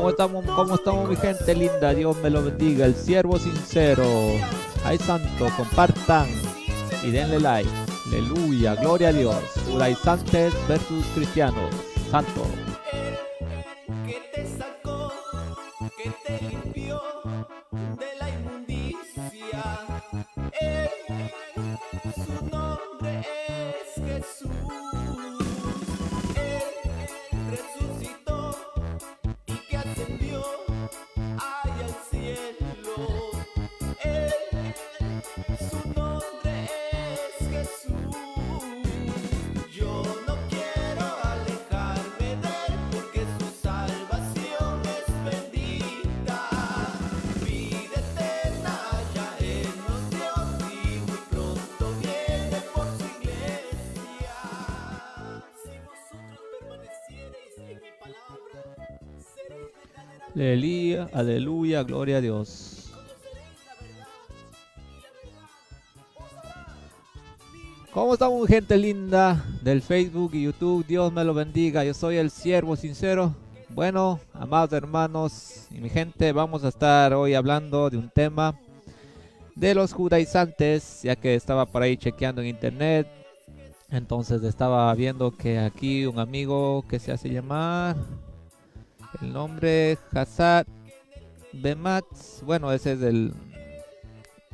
¿Cómo estamos mi gente linda? Dios me lo bendiga, el siervo sincero. Ay santo, compartan y denle like. Aleluya, gloria a Dios. Judaizantes versus cristianos. Santo. Que te sacó, que te limpió de la inmundicia. Su nombre es Jesús. Él resucitó y que ascendió allá al cielo. Su nombre es Jesús. Yo no quiero alejarme de él porque su salvación es bendita. Vida eterna ya él nos dio y muy pronto viene por su iglesia. Si vosotros permaneciereis en mi palabra, seréis verdaderamente. Aleluya, gloria a Dios. ¿Cómo estamos gente linda del Facebook y YouTube? Dios me lo bendiga. Yo soy el siervo sincero. Bueno, amados hermanos y mi gente, vamos a estar hoy hablando de un tema de los judaizantes, ya que estaba por ahí chequeando en internet. Entonces estaba viendo que aquí un amigo que se hace llamar, el nombre Hassad Bematz, bueno, ese es el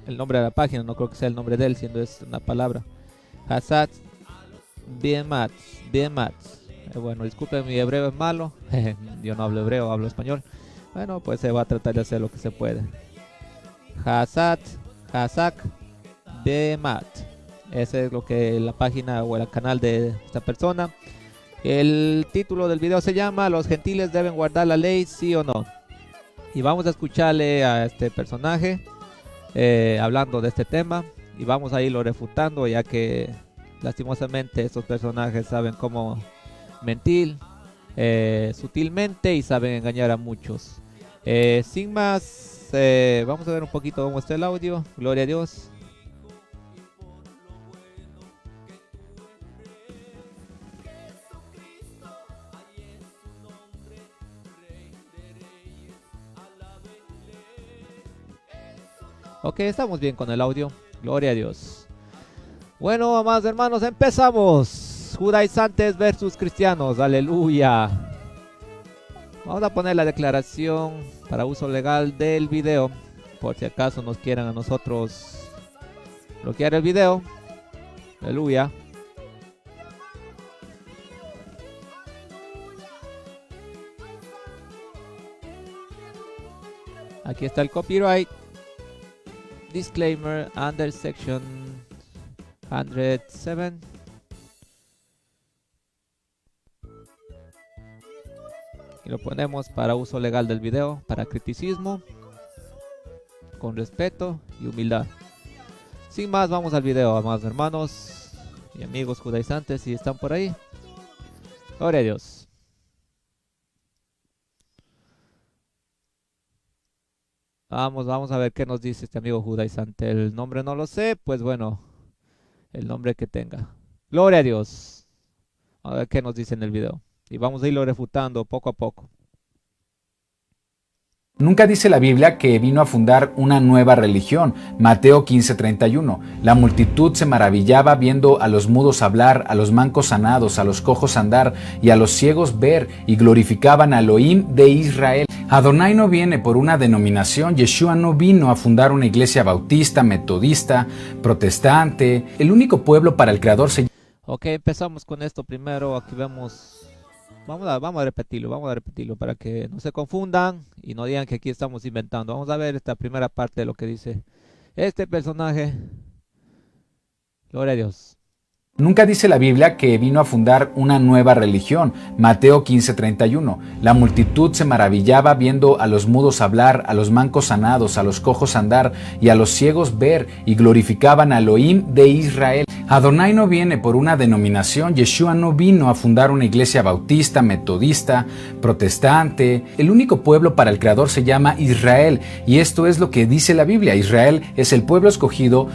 nombre de la página, no creo que sea el nombre de él, siendo es una palabra. Hassad Bematz. Bueno, disculpen, mi hebreo es malo. Yo no hablo hebreo, hablo español. Bueno, pues se va a tratar de hacer lo que se puede. Hassad Bematz. Ese es lo que la página o el canal de esta persona. El título del video se llama ¿Los gentiles deben guardar la ley, sí o no? Y vamos a escucharle a este personaje hablando de este tema. Y vamos a irlo refutando, ya que lastimosamente estos personajes saben cómo mentir sutilmente y saben engañar a muchos. Sin más, vamos a ver un poquito cómo está el audio. Gloria a Dios. Ok, estamos bien con el audio. Gloria a Dios. Bueno, amados hermanos, empezamos. Judaizantes versus cristianos. Aleluya. Vamos a poner la declaración para uso legal del video, por si acaso nos quieran a nosotros bloquear el video. Aleluya. Aquí está el copyright. Disclaimer under section 107. Y lo ponemos para uso legal del video, para criticismo, con respeto y humildad. Sin más, vamos al video, amados hermanos y amigos judaizantes, si están por ahí. Gloria a Dios. Vamos a ver qué nos dice este amigo judaizante. El nombre no lo sé, pues bueno, el nombre que tenga. Gloria a Dios. A ver qué nos dice en el video. Y vamos a irlo refutando poco a poco. Nunca dice la Biblia que vino a fundar una nueva religión. Mateo 15:31. La multitud se maravillaba viendo a los mudos hablar, a los mancos sanados, a los cojos andar y a los ciegos ver, y glorificaban a Elohim de Israel. Adonai no viene por una denominación. Yeshua no vino a fundar una iglesia bautista, metodista, protestante. El único pueblo para el Creador se... Ok, empezamos con esto primero. Aquí vemos... Vamos a repetirlo para que no se confundan y no digan que aquí estamos inventando. Vamos a ver esta primera parte de lo que dice este personaje. Gloria a Dios. Nunca dice la Biblia que vino a fundar una nueva religión. Mateo 15:31. La multitud se maravillaba viendo a los mudos hablar, a los mancos sanados, a los cojos andar y a los ciegos ver, y glorificaban a Elohim de Israel. Adonai no viene por una denominación. Yeshua no vino a fundar una iglesia bautista, metodista, protestante. El único pueblo para el Creador se llama Israel, y esto es lo que dice la Biblia. Israel es el pueblo escogido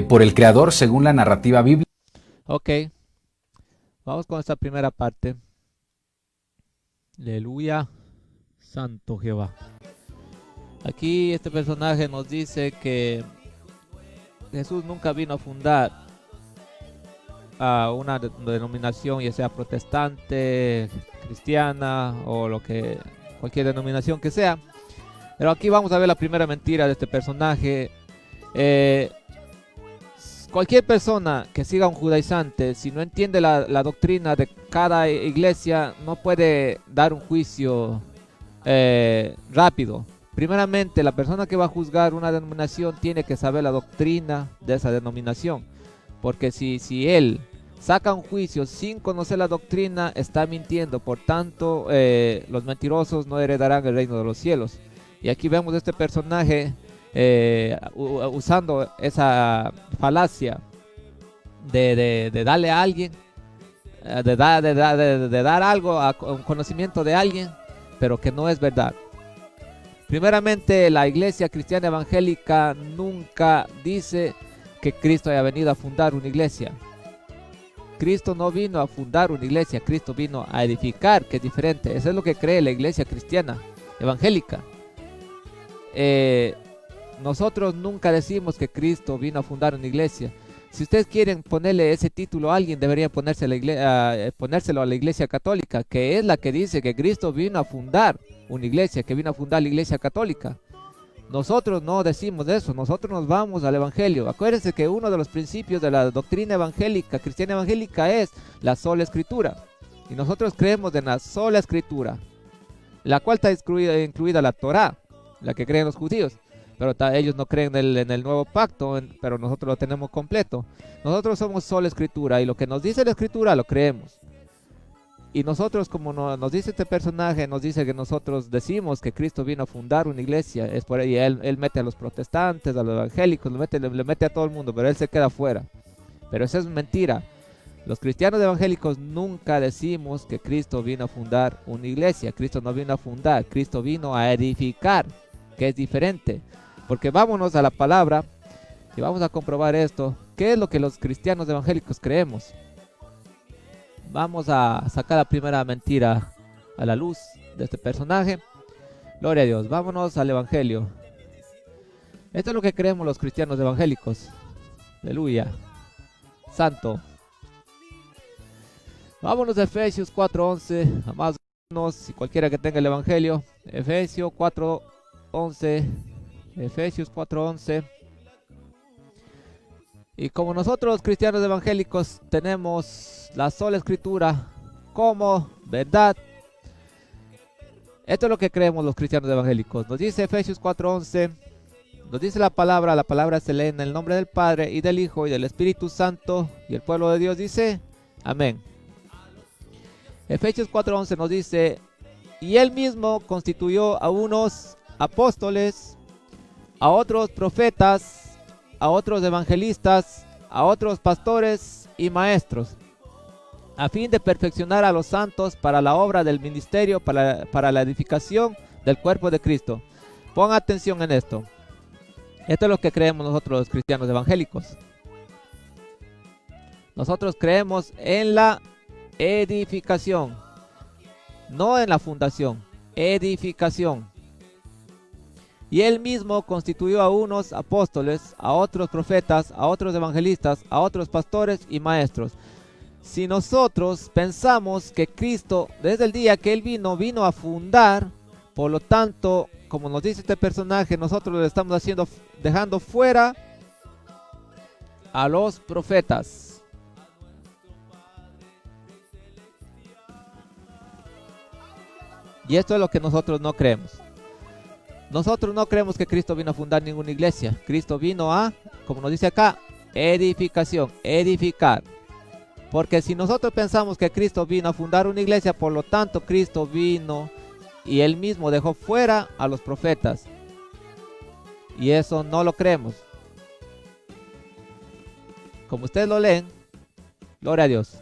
por el Creador según la narrativa bíblica. Ok, vamos con esta primera parte. Aleluya. Santo Jehová. Aquí este personaje nos dice que Jesús nunca vino a fundar a una denominación, ya sea protestante, cristiana o cualquier denominación que sea. Pero aquí vamos a ver la primera mentira de este personaje. Cualquier persona que siga a un judaizante, si no entiende la doctrina de cada iglesia, no puede dar un juicio rápido. Primeramente, la persona que va a juzgar una denominación tiene que saber la doctrina de esa denominación. Porque si él saca un juicio sin conocer la doctrina, está mintiendo. Por tanto, los mentirosos no heredarán el reino de los cielos. Y aquí vemos este personaje usando esa falacia de darle a alguien, de dar algo a un conocimiento de alguien, pero que no es verdad. Primeramente, la iglesia cristiana evangélica nunca dice que Cristo haya venido a fundar una iglesia. Cristo no vino a fundar una iglesia, Cristo vino a edificar, que es diferente. Eso es lo que cree la iglesia cristiana evangélica. Nosotros nunca decimos que Cristo vino a fundar una iglesia. Si ustedes quieren ponerle ese título a alguien, deberían ponérselo a la iglesia católica, que es la que dice que Cristo vino a fundar una iglesia, que vino a fundar la iglesia católica. Nosotros no decimos eso, nosotros nos vamos al evangelio. Acuérdense que uno de los principios de la doctrina evangélica, cristiana evangélica, es la sola escritura. Y nosotros creemos en la sola escritura, la cual está incluida la Torá, la que creen los judíos. Pero ellos no creen en el nuevo pacto, pero nosotros lo tenemos completo. Nosotros somos sola escritura y lo que nos dice la escritura lo creemos. Y nosotros, como nos dice este personaje, nos dice que nosotros decimos que Cristo vino a fundar una iglesia. Es por ahí, él mete a los protestantes, a los evangélicos, le mete a todo el mundo, pero él se queda fuera. Pero eso es mentira. Los cristianos evangélicos nunca decimos que Cristo vino a fundar una iglesia. Cristo no vino a fundar, Cristo vino a edificar, que es diferente. Porque vámonos a la palabra y vamos a comprobar esto. ¿Qué es lo que los cristianos evangélicos creemos? Vamos a sacar la primera mentira a la luz de este personaje. Gloria a Dios. Vámonos al evangelio. Esto es lo que creemos los cristianos evangélicos. Aleluya. Santo. Vámonos a Efesios 4:11. Amados hermanos, si cualquiera que tenga el evangelio. Efesios 4:11. Efesios 4:11. Y como nosotros los cristianos evangélicos tenemos la sola escritura como verdad, esto es lo que creemos los cristianos evangélicos. Nos dice Efesios 4:11, nos dice la palabra se lee en el nombre del Padre y del Hijo y del Espíritu Santo, y el pueblo de Dios dice amén. Efesios 4:11 nos dice: y él mismo constituyó a unos apóstoles, a otros profetas, a otros evangelistas, a otros pastores y maestros, a fin de perfeccionar a los santos para la obra del ministerio, para la edificación del cuerpo de Cristo. Pongan atención en esto. Esto es lo que creemos nosotros los cristianos evangélicos. Nosotros creemos en la edificación, no en la fundación, edificación. Y él mismo constituyó a unos apóstoles, a otros profetas, a otros evangelistas, a otros pastores y maestros. Si nosotros pensamos que Cristo, desde el día que él vino a fundar, por lo tanto, como nos dice este personaje, nosotros le estamos dejando fuera a los profetas. Y esto es lo que nosotros no creemos. Nosotros no creemos que Cristo vino a fundar ninguna iglesia. Cristo vino a, como nos dice acá, edificación, edificar. Porque si nosotros pensamos que Cristo vino a fundar una iglesia, por lo tanto Cristo vino y él mismo dejó fuera a los profetas. Y eso no lo creemos. Como ustedes lo leen, gloria a Dios.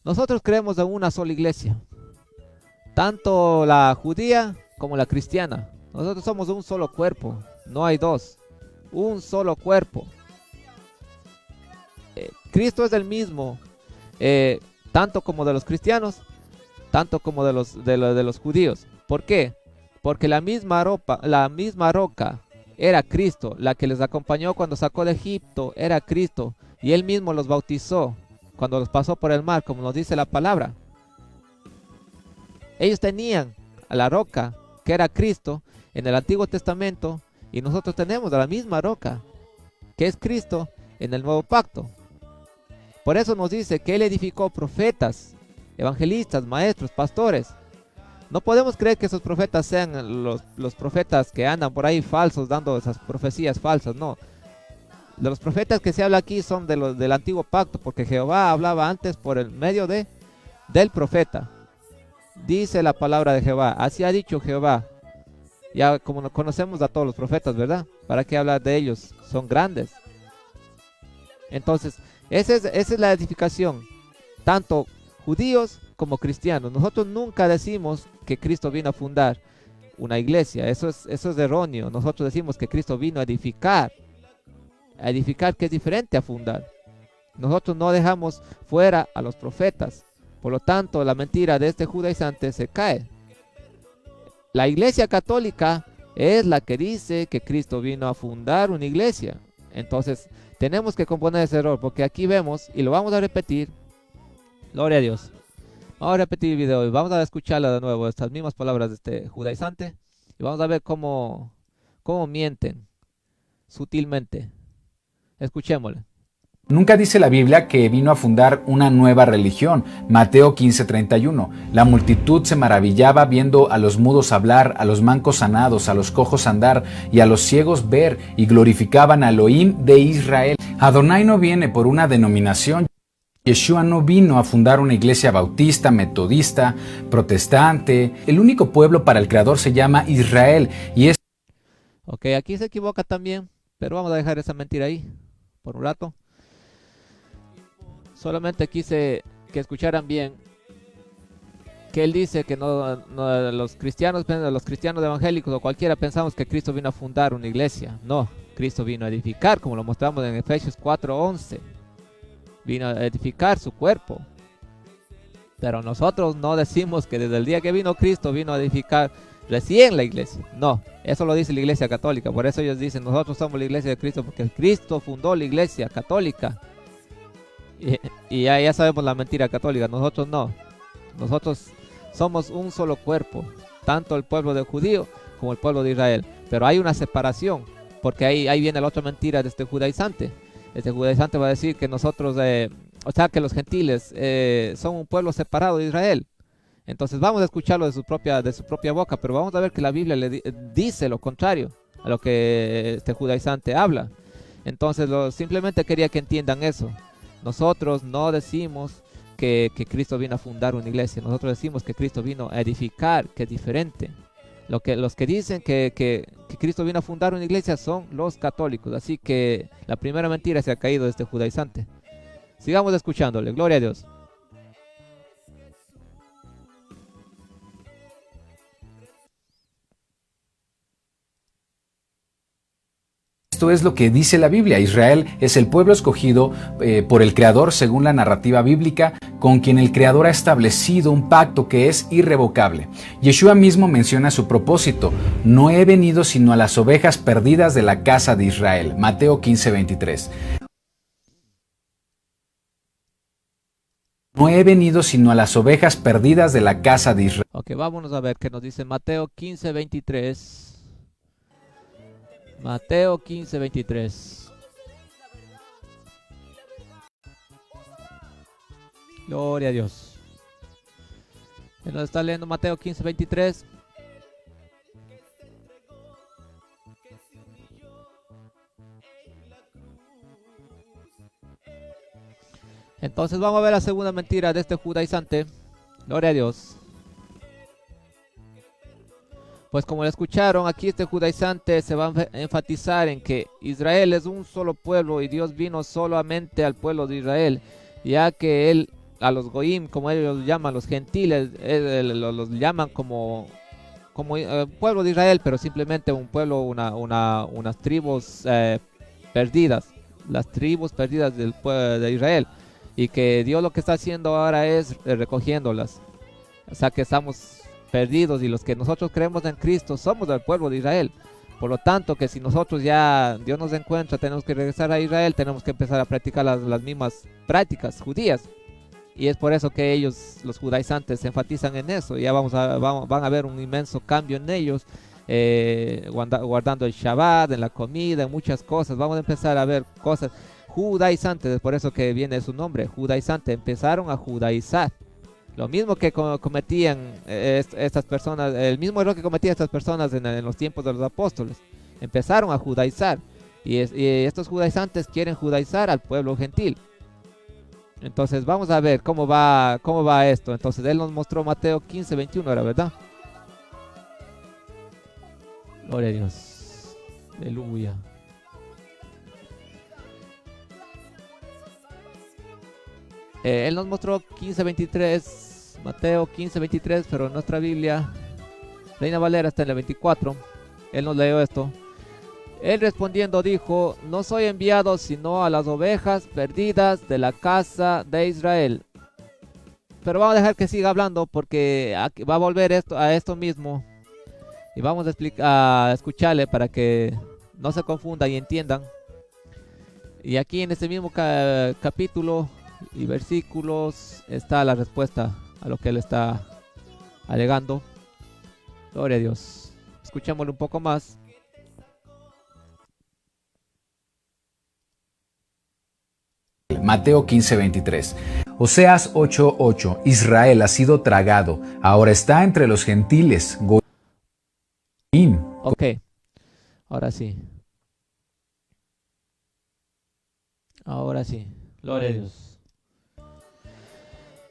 Nosotros creemos en una sola iglesia, tanto la judía como la cristiana. Nosotros somos un solo cuerpo, no hay dos, un solo cuerpo. Cristo es el mismo, tanto como de los cristianos tanto como de los judíos. ¿Por qué? Porque la misma roca era Cristo, la que les acompañó cuando sacó de Egipto era Cristo, y Él mismo los bautizó cuando los pasó por el mar, como nos dice la palabra. Ellos tenían a la roca, que era Cristo, en el Antiguo Testamento, y nosotros tenemos a la misma roca, que es Cristo, en el Nuevo Pacto. Por eso nos dice que Él edificó profetas, evangelistas, maestros, pastores. No podemos creer que esos profetas sean los profetas que andan por ahí falsos, dando esas profecías falsas, no. De los profetas que se habla aquí son del Antiguo Pacto, porque Jehová hablaba antes por el medio del profeta. Dice la palabra de Jehová, así ha dicho Jehová. Ya como conocemos a todos los profetas, ¿verdad? ¿Para qué hablar de ellos? Son grandes. Entonces, esa es la edificación, tanto judíos como cristianos. Nosotros nunca decimos que Cristo vino a fundar una iglesia, eso es erróneo. Nosotros decimos que Cristo vino a edificar que es diferente a fundar. Nosotros no dejamos fuera a los profetas, por lo tanto la mentira de este judaizante se cae. La iglesia católica es la que dice que Cristo vino a fundar una iglesia. Entonces tenemos que componer ese error, porque aquí vemos, y lo vamos a repetir, gloria a Dios. Vamos a repetir el video y vamos a escucharla de nuevo, estas mismas palabras de este judaizante, y vamos a ver cómo mienten sutilmente. Escuchémosle. Nunca dice la Biblia que vino a fundar una nueva religión. Mateo 15:31. La multitud se maravillaba viendo a los mudos hablar, a los mancos sanados, a los cojos andar y a los ciegos ver, y glorificaban a Elohim de Israel. Adonai no viene por una denominación. Yeshua no vino a fundar una iglesia bautista, metodista, protestante. El único pueblo para el Creador se llama Israel, y es... Ok, aquí se equivoca también, pero vamos a dejar esa mentira ahí por un rato. Solamente quise que escucharan bien que él dice que no los cristianos evangélicos o cualquiera pensamos que Cristo vino a fundar una iglesia. No, Cristo vino a edificar, como lo mostramos en Efesios 4:11. Vino a edificar su cuerpo. Pero nosotros no decimos que desde el día que vino Cristo vino a edificar recién la iglesia. No, eso lo dice la iglesia católica. Por eso ellos dicen, nosotros somos la iglesia de Cristo, porque Cristo fundó la iglesia católica. Y ya sabemos la mentira católica. Nosotros no. Nosotros somos un solo cuerpo, tanto el pueblo de judío como el pueblo de Israel. Pero hay una separación, porque ahí viene la otra mentira de este judaizante. Este judaizante va a decir que nosotros, o sea, que los gentiles son un pueblo separado de Israel. Entonces vamos a escucharlo de su propia boca, pero vamos a ver que la Biblia dice lo contrario a lo que este judaizante habla. Entonces simplemente quería que entiendan eso. Nosotros no decimos que Cristo vino a fundar una iglesia. Nosotros decimos que Cristo vino a edificar, que es diferente. Los que dicen que Cristo vino a fundar una iglesia son los católicos. Así que la primera mentira se ha caído de este judaizante. Sigamos escuchándole. Gloria a Dios. Esto es lo que dice la Biblia. Israel es el pueblo escogido por el Creador según la narrativa bíblica, con quien el Creador ha establecido un pacto que es irrevocable. Yeshua mismo menciona su propósito: no he venido sino a las ovejas perdidas de la casa de Israel. Mateo 15:23. No he venido sino a las ovejas perdidas de la casa de Israel. Ok, vámonos a ver qué nos dice Mateo 15:23. Mateo 15:23. Gloria a Dios. ¿Quién nos está leyendo Mateo 15:23? Entonces vamos a ver la segunda mentira de este judaizante. Gloria a Dios. Pues como lo escucharon, aquí este judaizante se va a enfatizar en que Israel es un solo pueblo y Dios vino solamente al pueblo de Israel, ya que él a los goim, como ellos los llaman, los gentiles, los llaman como pueblo de Israel, pero simplemente un pueblo, unas tribus perdidas, las tribus perdidas del pueblo de Israel, y que Dios lo que está haciendo ahora es recogiéndolas. O sea que estamos perdidos, y los que nosotros creemos en Cristo somos del pueblo de Israel. Por lo tanto, que si nosotros ya Dios nos encuentra, tenemos que regresar a Israel, tenemos que empezar a practicar las mismas prácticas judías. Y es por eso que ellos, los judaizantes, se enfatizan en eso. Ya van a ver un inmenso cambio en ellos, guardando el Shabbat, en la comida, en muchas cosas. Vamos a empezar a ver cosas judaizantes, es por eso que viene su nombre, judaizante. Empezaron a judaizar. Lo mismo que cometían estas personas, el mismo error que cometían estas personas en los tiempos de los apóstoles. Empezaron a judaizar. Y estos judaizantes quieren judaizar al pueblo gentil. Entonces vamos a ver cómo va esto. Entonces él nos mostró Mateo 15:21, ¿era verdad? Gloria a Dios. Aleluya. Él nos mostró 15:23, Mateo 15:23, pero en nuestra Biblia, Reina Valera, está en el 24. Él nos leyó esto. Él respondiendo dijo: no soy enviado sino a las ovejas perdidas de la casa de Israel. Pero vamos a dejar que siga hablando, porque va a volver a esto mismo. Y vamos a escucharle para que no se confundan y entiendan. Y aquí en este mismo capítulo y versículos está la respuesta a lo que él está alegando. Gloria a Dios. Escuchémoslo un poco más. Mateo 15:23. Oseas 8:8. Israel ha sido tragado, ahora está entre los gentiles. Ok, ahora sí. Ahora sí. Gloria a Dios.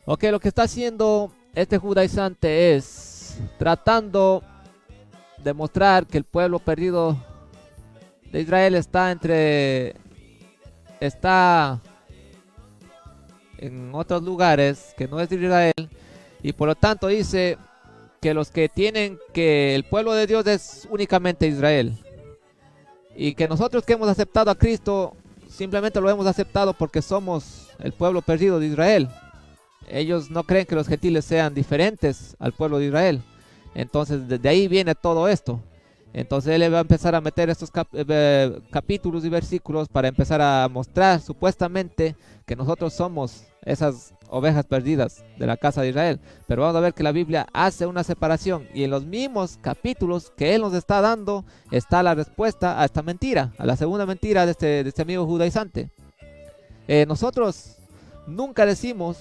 Ok, lo que está haciendo este judaizante es tratando de mostrar que el pueblo perdido de Israel está en otros lugares que no es de Israel, y por lo tanto dice que que el pueblo de Dios es únicamente Israel, y que nosotros que hemos aceptado a Cristo simplemente lo hemos aceptado porque somos el pueblo perdido de Israel. Ellos no creen que los gentiles sean diferentes al pueblo de Israel. Entonces de ahí viene todo esto. Entonces él va a empezar a meter estos capítulos y versículos para empezar a mostrar supuestamente que nosotros somos esas ovejas perdidas de la casa de Israel. Pero vamos a ver que la Biblia hace una separación, y en los mismos capítulos que él nos está dando está la respuesta a esta mentira, a la segunda mentira de este amigo judaizante. Nosotros nunca decimos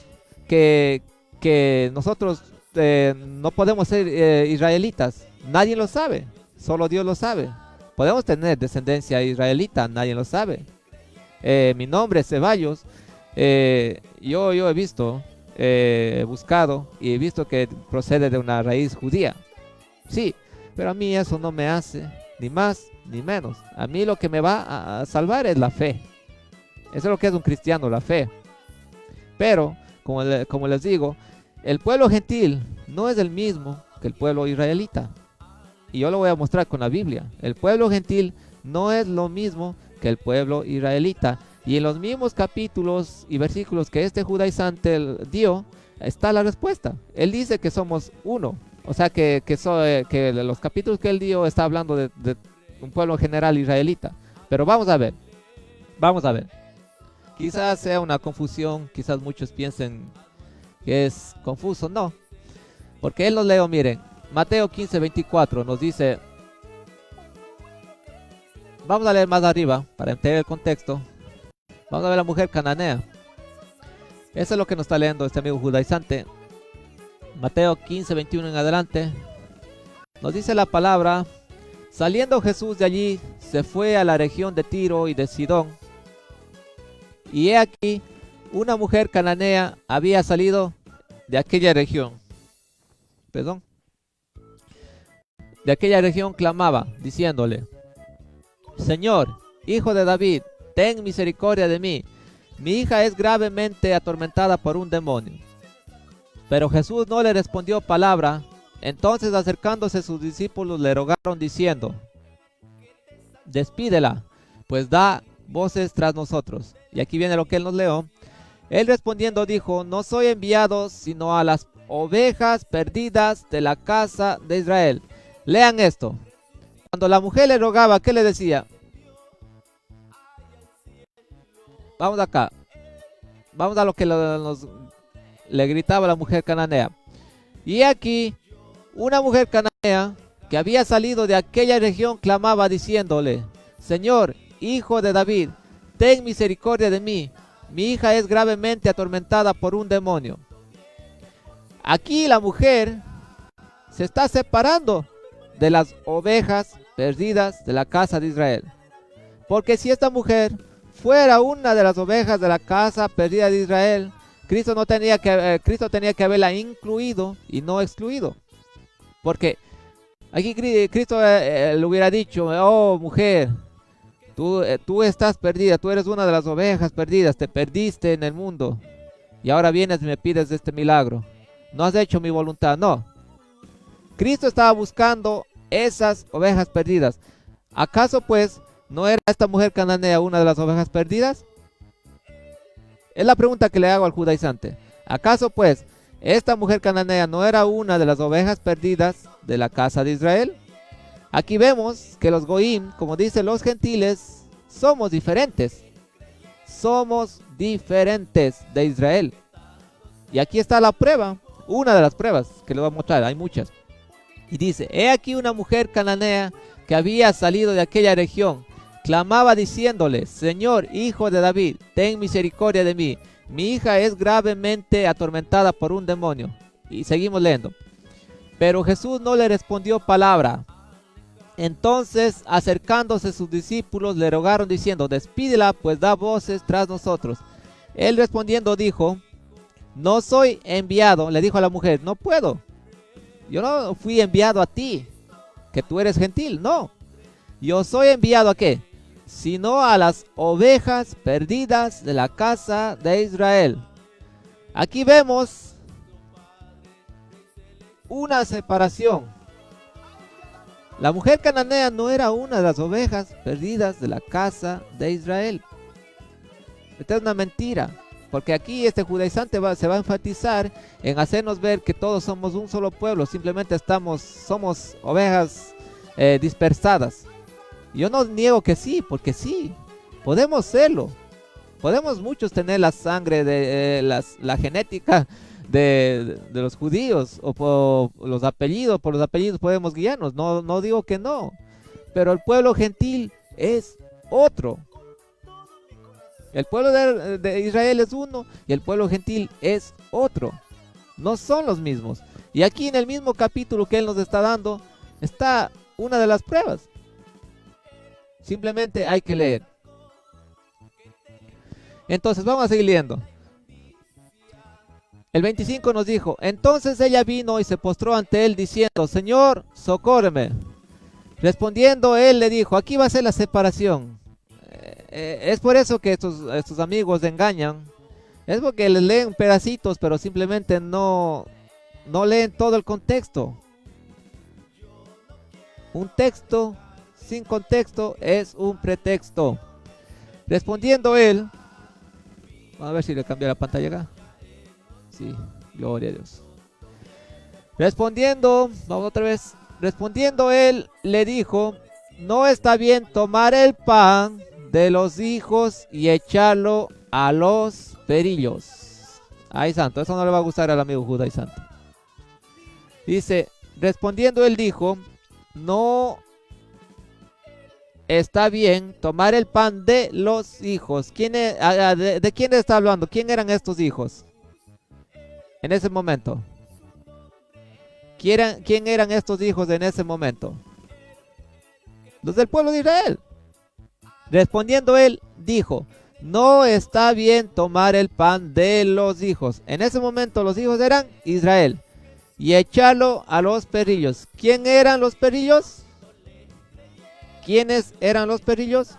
que nosotros no podemos ser israelitas. Nadie lo sabe. Solo Dios lo sabe. Podemos tener descendencia israelita, nadie lo sabe. Mi nombre es Ceballos. Yo he visto, he buscado y he visto que procede de una raíz judía. Sí, pero a mí eso no me hace ni más ni menos. A mí lo que me va a salvar es la fe. Eso es lo que es un cristiano, la fe. Pero, como les digo, el pueblo gentil no es el mismo que el pueblo israelita. Y yo lo voy a mostrar con la Biblia. El pueblo gentil no es lo mismo que el pueblo israelita. Y en los mismos capítulos y versículos que este judaizante dio, está la respuesta. Él dice que somos uno. O sea que los capítulos que él dio está hablando de un pueblo general israelita. Pero vamos a ver. Vamos a ver. Quizás sea una confusión. Quizás muchos piensen que es confuso. No. Porque él nos leo, miren. Mateo 15:24 nos dice. Vamos a leer más arriba para entender el contexto. Vamos a ver a la mujer cananea. Eso es lo que nos está leyendo este amigo judaizante. Mateo 15:21 en adelante. Nos dice la palabra: saliendo Jesús de allí, se fue a la región de Tiro y de Sidón. Y he aquí, una mujer cananea había salido de aquella región. Perdón. De aquella región clamaba, diciéndole: Señor, hijo de David, ten misericordia de mí. Mi hija es gravemente atormentada por un demonio. Pero Jesús no le respondió palabra. Entonces, acercándose sus discípulos, le rogaron diciendo: despídela, pues da voces tras nosotros. Y aquí viene lo que él nos leó. Él respondiendo dijo: no soy enviado sino a las ovejas perdidas de la casa de Israel. Lean esto. Cuando la mujer le rogaba, ¿qué le decía? Vamos acá. Vamos a lo que le gritaba la mujer cananea. Y aquí, una mujer cananea que había salido de aquella región clamaba diciéndole: Señor, hijo de David, ten misericordia de mí. Mi hija es gravemente atormentada por un demonio. Aquí la mujer se está separando de las ovejas perdidas de la casa de Israel. Porque si esta mujer fuera una de las ovejas de la casa perdida de Israel, Cristo tenía que haberla incluido y no excluido. Porque aquí Cristo le hubiera dicho: oh mujer, tú estás perdida, tú eres una de las ovejas perdidas, te perdiste en el mundo y ahora vienes y me pides este milagro. No has hecho mi voluntad. No. Cristo estaba buscando esas ovejas perdidas. ¿Acaso pues no era esta mujer cananea una de las ovejas perdidas? Es la pregunta que le hago al judaizante. ¿Acaso pues esta mujer cananea no era una de las ovejas perdidas de la casa de Israel? Aquí vemos que los goim, como dicen los gentiles, somos diferentes. Somos diferentes de Israel. Y aquí está la prueba, una de las pruebas que le voy a mostrar, hay muchas. Y dice: he aquí una mujer cananea que había salido de aquella región, clamaba diciéndole: Señor, hijo de David, ten misericordia de mí. Mi hija es gravemente atormentada por un demonio. Y seguimos leyendo. Pero Jesús no le respondió palabra. Entonces, acercándose sus discípulos, le rogaron diciendo: despídela, pues da voces tras nosotros. Él respondiendo dijo: no soy enviado. Le dijo a la mujer: no puedo. Yo no fui enviado a ti, que tú eres gentil. No. Yo soy enviado ¿a qué? Sino a las ovejas perdidas de la casa de Israel. Aquí vemos una separación. La mujer cananea no era una de las ovejas perdidas de la casa de Israel. Esta es una mentira, porque aquí este judaizante se va a enfatizar en hacernos ver que todos somos un solo pueblo, simplemente somos ovejas dispersadas. Yo no niego que sí, porque sí, podemos serlo. Podemos muchos tener la sangre de la genética de los judíos, o por los apellidos podemos guiarnos, no digo que no, pero el pueblo gentil es otro. El pueblo de Israel es uno y el pueblo gentil es otro, no son los mismos. Y aquí en el mismo capítulo que él nos está dando está una de las pruebas. Simplemente hay que leer. Entonces vamos a seguir leyendo. El 25 nos dijo: entonces ella vino y se postró ante él diciendo: Señor, socórreme. Respondiendo él le dijo: aquí va a ser la separación. Es por eso que estos amigos engañan. Es porque les leen pedacitos, pero simplemente no leen todo el contexto. Un texto sin contexto es un pretexto. Respondiendo él, vamos a ver si le cambia la pantalla acá. Sí, gloria a Dios. Vamos otra vez. Respondiendo él, le dijo: no está bien tomar el pan de los hijos y echarlo a los perillos. Ay, santo, eso no le va a gustar al amigo Judá y santo. Dice: respondiendo él dijo: no está bien tomar el pan de los hijos. ¿De quién está hablando? ¿Quién eran estos hijos en ese momento? ¿Quién eran estos hijos en ese momento? Los del pueblo de Israel. Respondiendo él dijo: no está bien tomar el pan de los hijos. En ese momento los hijos eran Israel. Y echarlo a los perrillos. ¿Quién eran los perrillos? ¿Quiénes eran los perrillos?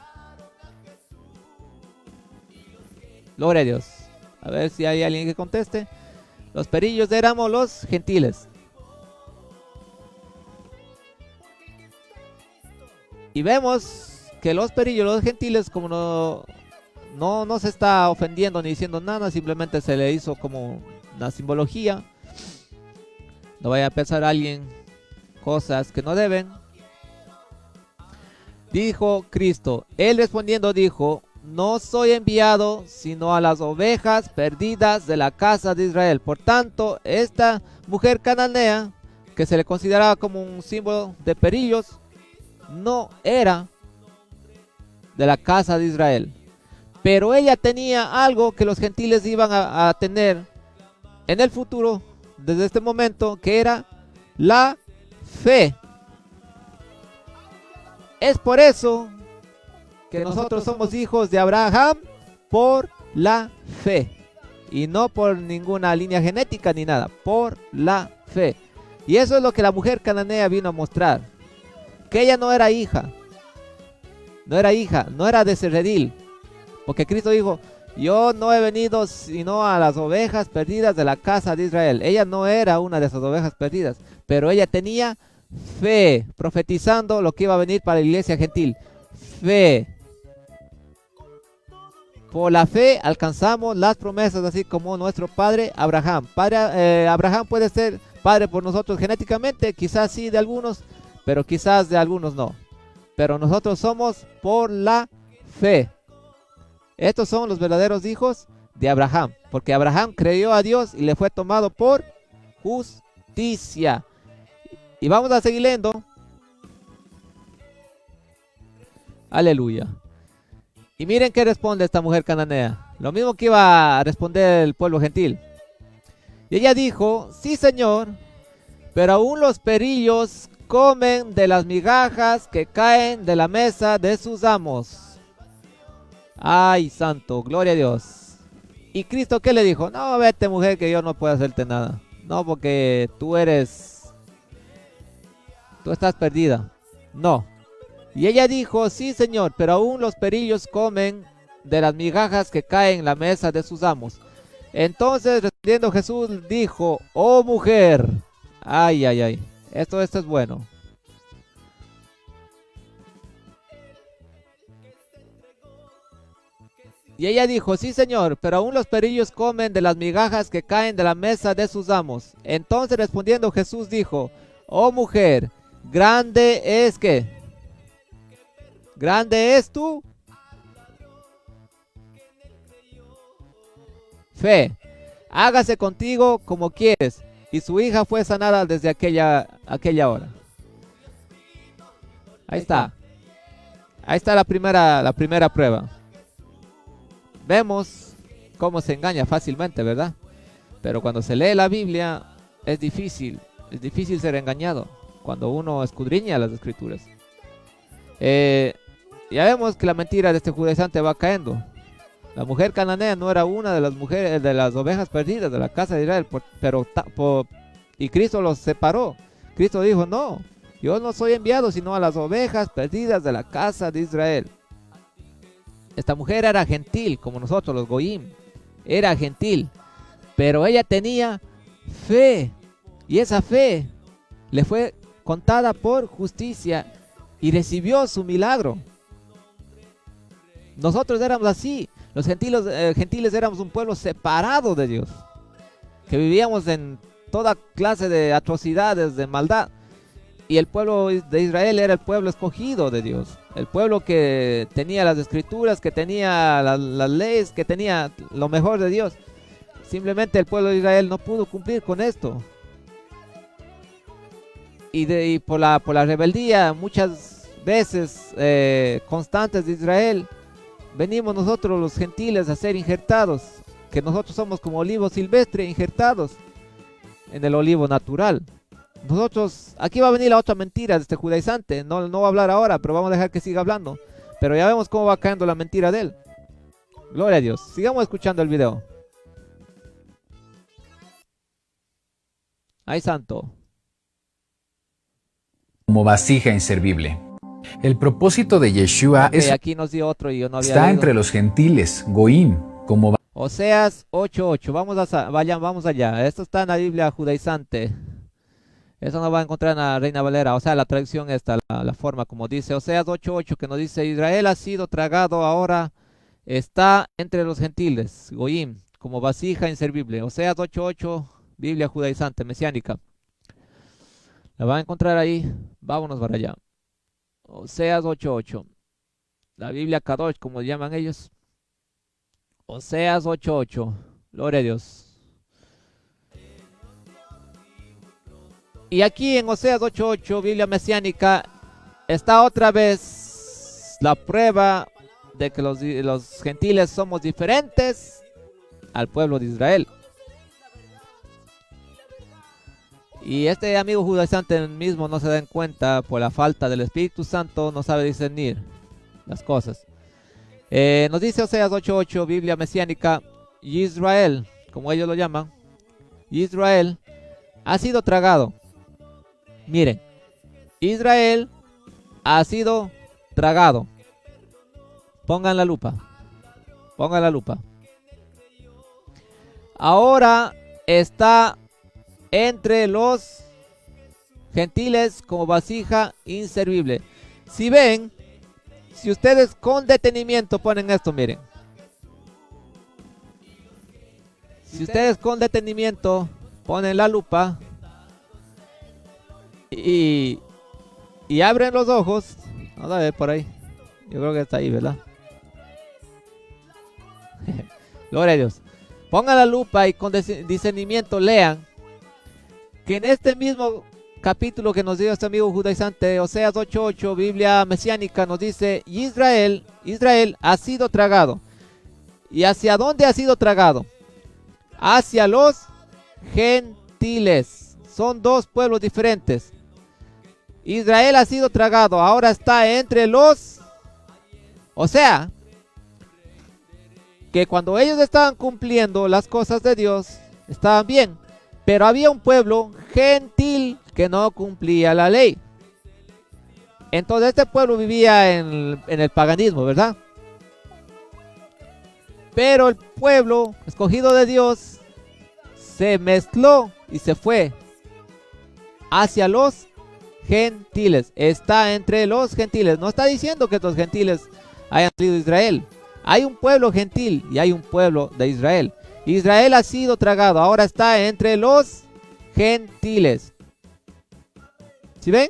Gloria a Dios. A ver si hay alguien que conteste. Los perrillos éramos los gentiles. Y vemos que los perillos, los gentiles, como no se está ofendiendo ni diciendo nada, simplemente se le hizo como una simbología. no vaya a pensar alguien cosas que no deben. Dijo Cristo, él respondiendo dijo, no soy enviado sino a las ovejas perdidas de la casa de Israel. Por tanto, esta mujer cananea, que se le consideraba como un símbolo de perillos, no era de la casa de Israel. Pero ella tenía algo que los gentiles iban a tener en el futuro, desde este momento, que era la fe. Es por eso que nosotros somos hijos de Abraham por la fe. Y no por ninguna línea genética ni nada, por la fe. Y eso es lo que la mujer cananea vino a mostrar. Que ella no era hija. No era hija, no era de Zerredil. Porque Cristo dijo, yo no he venido sino a las ovejas perdidas de la casa de Israel. Ella no era una de esas ovejas perdidas, pero ella tenía fe, profetizando lo que iba a venir para la iglesia gentil. Fe. Por la fe alcanzamos las promesas, así como nuestro padre Abraham. Abraham puede ser padre por nosotros genéticamente, quizás sí de algunos, pero quizás de algunos no. Pero nosotros somos por la fe. Estos son los verdaderos hijos de Abraham, porque Abraham creyó a Dios y le fue tomado por justicia. Y vamos a seguir leyendo. Aleluya. Y miren qué responde esta mujer cananea. Lo mismo que iba a responder el pueblo gentil. Y ella dijo, sí señor, pero aún los perillos comen de las migajas que caen de la mesa de sus amos. Ay, santo, gloria a Dios. ¿Y Cristo qué le dijo? No, vete mujer, que yo no puedo hacerte nada. No, porque tú estás perdida. No. Y ella dijo, sí señor, pero aún los perillos comen de las migajas que caen en la mesa de sus amos. Entonces respondiendo Jesús dijo, oh mujer. Ay, ay, ay. Esto es bueno. Y ella dijo, sí señor, pero aún los perillos comen de las migajas que caen de la mesa de sus amos. Entonces respondiendo Jesús dijo, oh mujer, grande es que, grande es tu fe, hágase contigo como quieres. Y su hija fue sanada desde aquella hora. Ahí está. Ahí está la primera prueba. Vemos cómo se engaña fácilmente, ¿verdad? Pero cuando se lee la Biblia es difícil ser engañado cuando uno escudriña las escrituras. Ya vemos que la mentira de este judaizante va cayendo. La mujer cananea no era una de las mujeres, de las ovejas perdidas de la casa de Israel, y Cristo los separó. Cristo dijo, no, yo no soy enviado sino a las ovejas perdidas de la casa de Israel. Esta mujer era gentil, como nosotros los goyim. Era gentil, pero ella tenía fe, y esa fe le fue contada por justicia y recibió su milagro. Nosotros éramos así. Los gentiles éramos un pueblo separado de Dios, que vivíamos en toda clase de atrocidades, de maldad. Y el pueblo de Israel era el pueblo escogido de Dios, el pueblo que tenía las escrituras, que tenía las leyes, que tenía lo mejor de Dios. Simplemente el pueblo de Israel no pudo cumplir con esto. Y por la rebeldía, muchas veces constantes de Israel, venimos nosotros los gentiles a ser injertados, que nosotros somos como olivo silvestre injertados en el olivo natural. Nosotros, aquí va a venir la otra mentira de este judaizante. No va a hablar ahora, pero vamos a dejar que siga hablando. Pero ya vemos cómo va cayendo la mentira de él. Gloria a Dios. Sigamos escuchando el video. Ay, santo. Como vasija inservible. El propósito de Yeshua aquí nos dio otro y yo no había está leído. entre los gentiles, goim, como Oseas 8:8. Vamos allá. Esto está en la Biblia judaizante. Eso no va a encontrar en la Reina Valera. O sea, la traducción esta, la forma como dice. Oseas 8:8, que nos dice, Israel ha sido tragado, ahora está entre los gentiles, goyim, como vasija inservible. Oseas 8:8, Biblia judaizante, mesiánica. La van a encontrar ahí. Vámonos para allá. Oseas 8:8. La Biblia Kadosh, como llaman ellos. Oseas 8:8. Gloria a Dios. Y aquí en Oseas 8:8, Biblia mesiánica, está otra vez la prueba de que los gentiles somos diferentes al pueblo de Israel. Y este amigo judaizante mismo no se da en cuenta por la falta del Espíritu Santo, no sabe discernir las cosas. Nos dice Oseas 8:8, Biblia mesiánica, Israel, como ellos lo llaman, Israel ha sido tragado. Miren, Israel ha sido tragado. Pongan la lupa. Pongan la lupa. Ahora está entre los gentiles como vasija inservible. Si ven, si ustedes con detenimiento ponen esto, miren. Si ustedes con detenimiento ponen la lupa y abren los ojos, vamos a ver por ahí. Yo creo que está ahí, ¿verdad? Gloria a Dios. Pongan la lupa y con discernimiento lean que en este mismo capítulo que nos dio este amigo judaizante, Oseas 8:8, Biblia mesiánica, nos dice, Israel ha sido tragado. ¿Y hacia dónde ha sido tragado? Hacia los gentiles. Son dos pueblos diferentes. Israel ha sido tragado, ahora está entre los... O sea, que cuando ellos estaban cumpliendo las cosas de Dios, estaban bien. Pero había un pueblo gentil que no cumplía la ley. Entonces este pueblo vivía en el paganismo, ¿verdad? Pero el pueblo escogido de Dios se mezcló y se fue hacia los gentiles. Está entre los gentiles. No está diciendo que los gentiles hayan sido de Israel. Hay un pueblo gentil y hay un pueblo de Israel. Israel ha sido tragado, ahora está entre los gentiles. ¿Sí ven?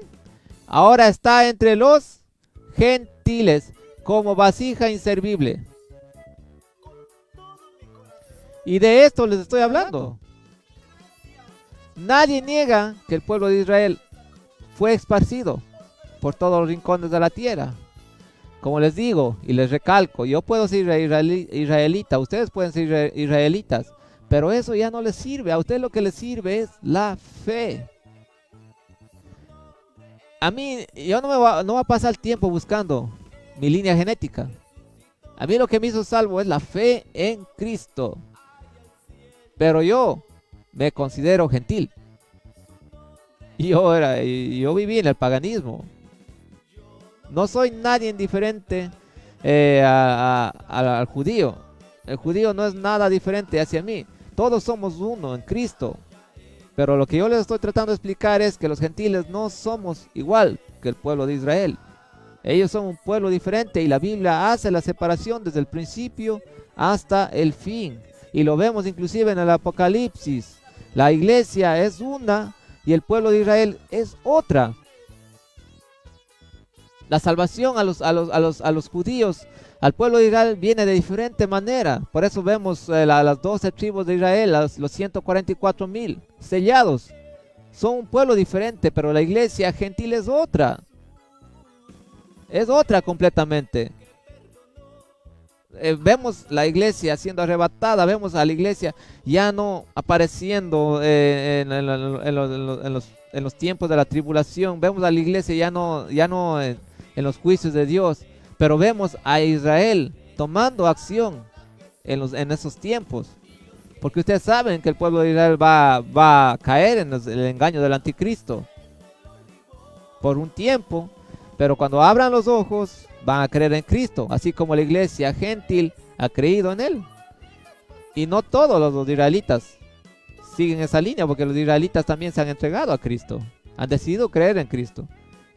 Ahora está entre los gentiles como vasija inservible. Y de esto les estoy hablando. Nadie niega que el pueblo de Israel fue esparcido por todos los rincones de la tierra. Como les digo y les recalco, yo puedo ser israelita, ustedes pueden ser israelitas, pero eso ya no les sirve. A ustedes lo que les sirve es la fe. A mí, yo no va a pasar tiempo buscando mi línea genética. A mí lo que me hizo salvo es la fe en Cristo. Pero yo me considero gentil. Yo viví en el paganismo. No soy nadie indiferente al judío. El judío no es nada diferente hacia mí. Todos somos uno en Cristo. Pero lo que yo les estoy tratando de explicar es que los gentiles no somos igual que el pueblo de Israel. Ellos son un pueblo diferente y la Biblia hace la separación desde el principio hasta el fin. Y lo vemos inclusive en el Apocalipsis. La iglesia es una y el pueblo de Israel es otra. La salvación a los judíos, al pueblo de Israel, viene de diferente manera. Por eso vemos las 12 tribus de Israel, los 144,000 sellados. Son un pueblo diferente, pero la iglesia gentil es otra. Es otra completamente. Vemos la iglesia siendo arrebatada, vemos a la iglesia ya no apareciendo en los tiempos de la tribulación. Vemos a la iglesia ya no en los juicios de Dios, pero vemos a Israel tomando acción en esos tiempos, porque ustedes saben que el pueblo de Israel va a caer en el engaño del anticristo por un tiempo, pero cuando abran los ojos van a creer en Cristo, así como la iglesia gentil ha creído en Él. Y no todos los israelitas siguen esa línea, porque los israelitas también se han entregado a Cristo, han decidido creer en Cristo.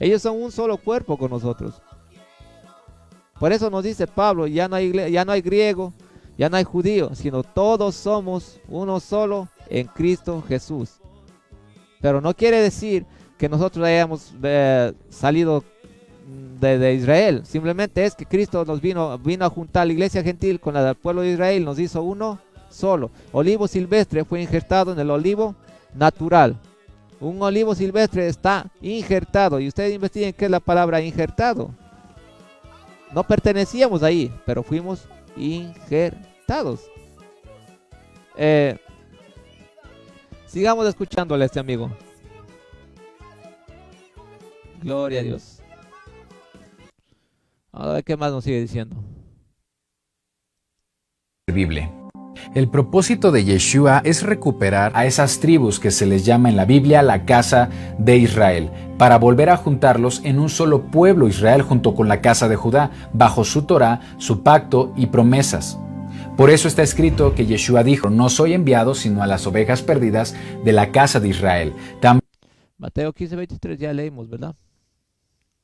Ellos son un solo cuerpo con nosotros. Por eso nos dice Pablo, ya no hay griego, ya no hay judío, sino todos somos uno solo en Cristo Jesús. Pero no quiere decir que nosotros hayamos salido de Israel. Simplemente es que Cristo nos vino a juntar la iglesia gentil con la del pueblo de Israel, nos hizo uno solo. Olivo silvestre fue injertado en el olivo natural. Un olivo silvestre está injertado, y ustedes investiguen qué es la palabra injertado. No pertenecíamos ahí, pero fuimos injertados. Sigamos escuchándole a este amigo. Gloria a Dios. A ver qué más nos sigue diciendo. El propósito de Yeshua es recuperar a esas tribus que se les llama en la Biblia la casa de Israel, para volver a juntarlos en un solo pueblo Israel junto con la casa de Judá, bajo su Torah, su pacto y promesas. Por eso está escrito que Yeshua dijo: no soy enviado sino a las ovejas perdidas de la casa de Israel. Mateo 15:23 ya leímos, ¿verdad?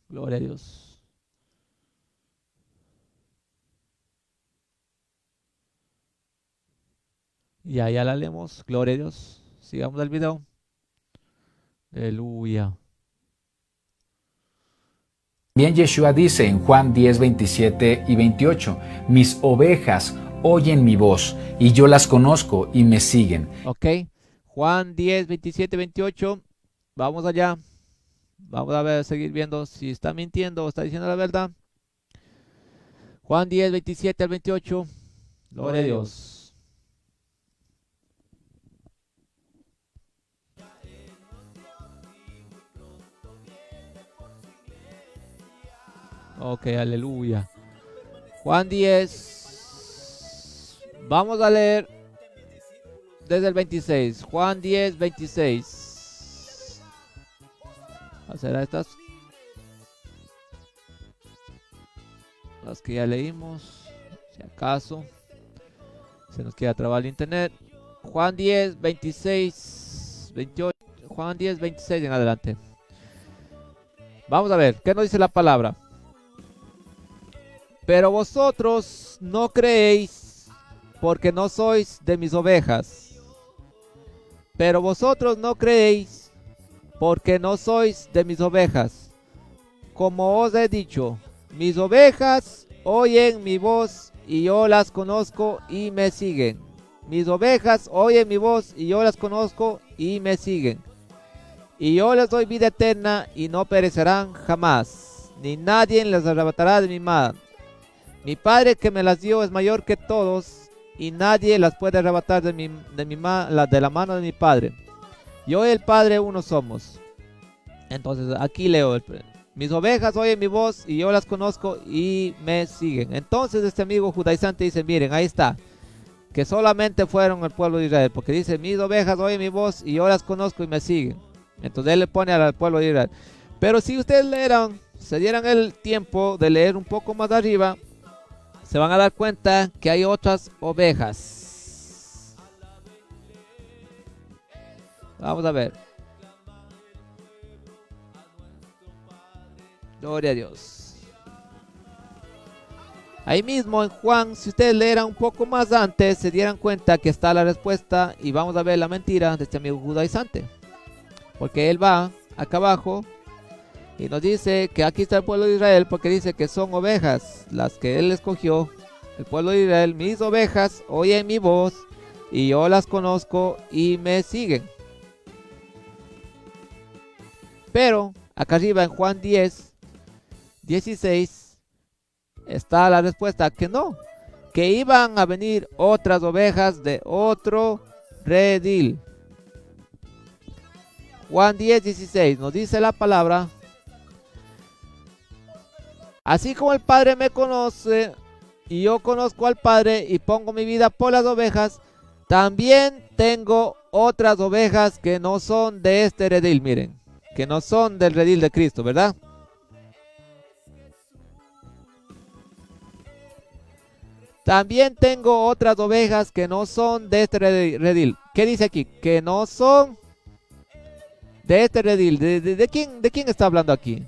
Gloria a Dios. Ya la leemos. Gloria a Dios. Sigamos el video. Aleluya. También Yeshua dice en Juan 10, 27 y 28: mis ovejas oyen mi voz, y yo las conozco y me siguen. Ok. Juan 10, 27, 28. Vamos allá. Vamos a ver, seguir viendo si está mintiendo o está diciendo la verdad. Juan 10, 27 al 28. Gloria a Dios. Ok, aleluya. Juan 10. Vamos a leer desde el 26. Juan 10, 26. ¿Será estas? Las que ya leímos. Si acaso se nos queda trabar el internet. Juan 10, 26, 28. Juan 10, 26 en adelante. Vamos a ver, ¿qué nos dice la palabra? Pero vosotros no creéis, porque no sois de mis ovejas. Pero vosotros no creéis, porque no sois de mis ovejas. Como os he dicho, mis ovejas oyen mi voz, y yo las conozco y me siguen. Mis ovejas oyen mi voz, y yo las conozco y me siguen. Y yo les doy vida eterna, y no perecerán jamás, ni nadie les arrebatará de mi mano. Mi Padre que me las dio es mayor que todos, y nadie las puede arrebatar de la mano de mi Padre. Yo y el Padre uno somos. Entonces aquí leo: mis ovejas oyen mi voz, y yo las conozco y me siguen. Entonces este amigo judaizante dice: miren, ahí está, que solamente fueron el pueblo de Israel, porque dice: mis ovejas oyen mi voz, y yo las conozco y me siguen. Entonces él le pone al pueblo de Israel. Pero si ustedes se dieran el tiempo de leer un poco más arriba, se van a dar cuenta que hay otras ovejas. Vamos a ver. Gloria a Dios. Ahí mismo en Juan, si ustedes leeran un poco más antes, se dieran cuenta que está la respuesta, y vamos a ver la mentira de este amigo judaizante. Porque él va acá abajo y nos dice que aquí está el pueblo de Israel, porque dice que son ovejas las que él escogió. El pueblo de Israel: mis ovejas oyen mi voz, y yo las conozco y me siguen. Pero acá arriba en Juan 10, 16 está la respuesta que no, que iban a venir otras ovejas de otro redil. Juan 10, 16 nos dice la palabra: así como el Padre me conoce, y yo conozco al Padre, y pongo mi vida por las ovejas, también tengo otras ovejas que no son de este redil. Miren, que no son del redil de Cristo, ¿verdad? También tengo otras ovejas que no son de este redil. ¿Qué dice aquí? Que no son de este redil. ¿De quién está hablando aquí?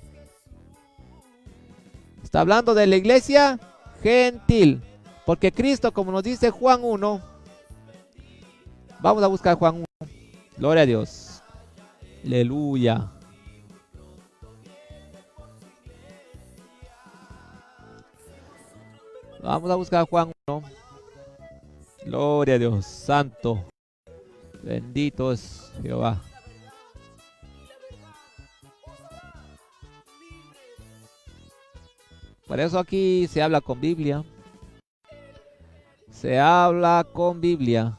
Está hablando de la iglesia gentil. Porque Cristo, como nos dice Juan 1, vamos a buscar Juan 1. Gloria a Dios. Aleluya. Vamos a buscar Juan 1. Gloria a Dios, santo. Bendito es Jehová. Por eso aquí se habla con Biblia. Se habla con Biblia.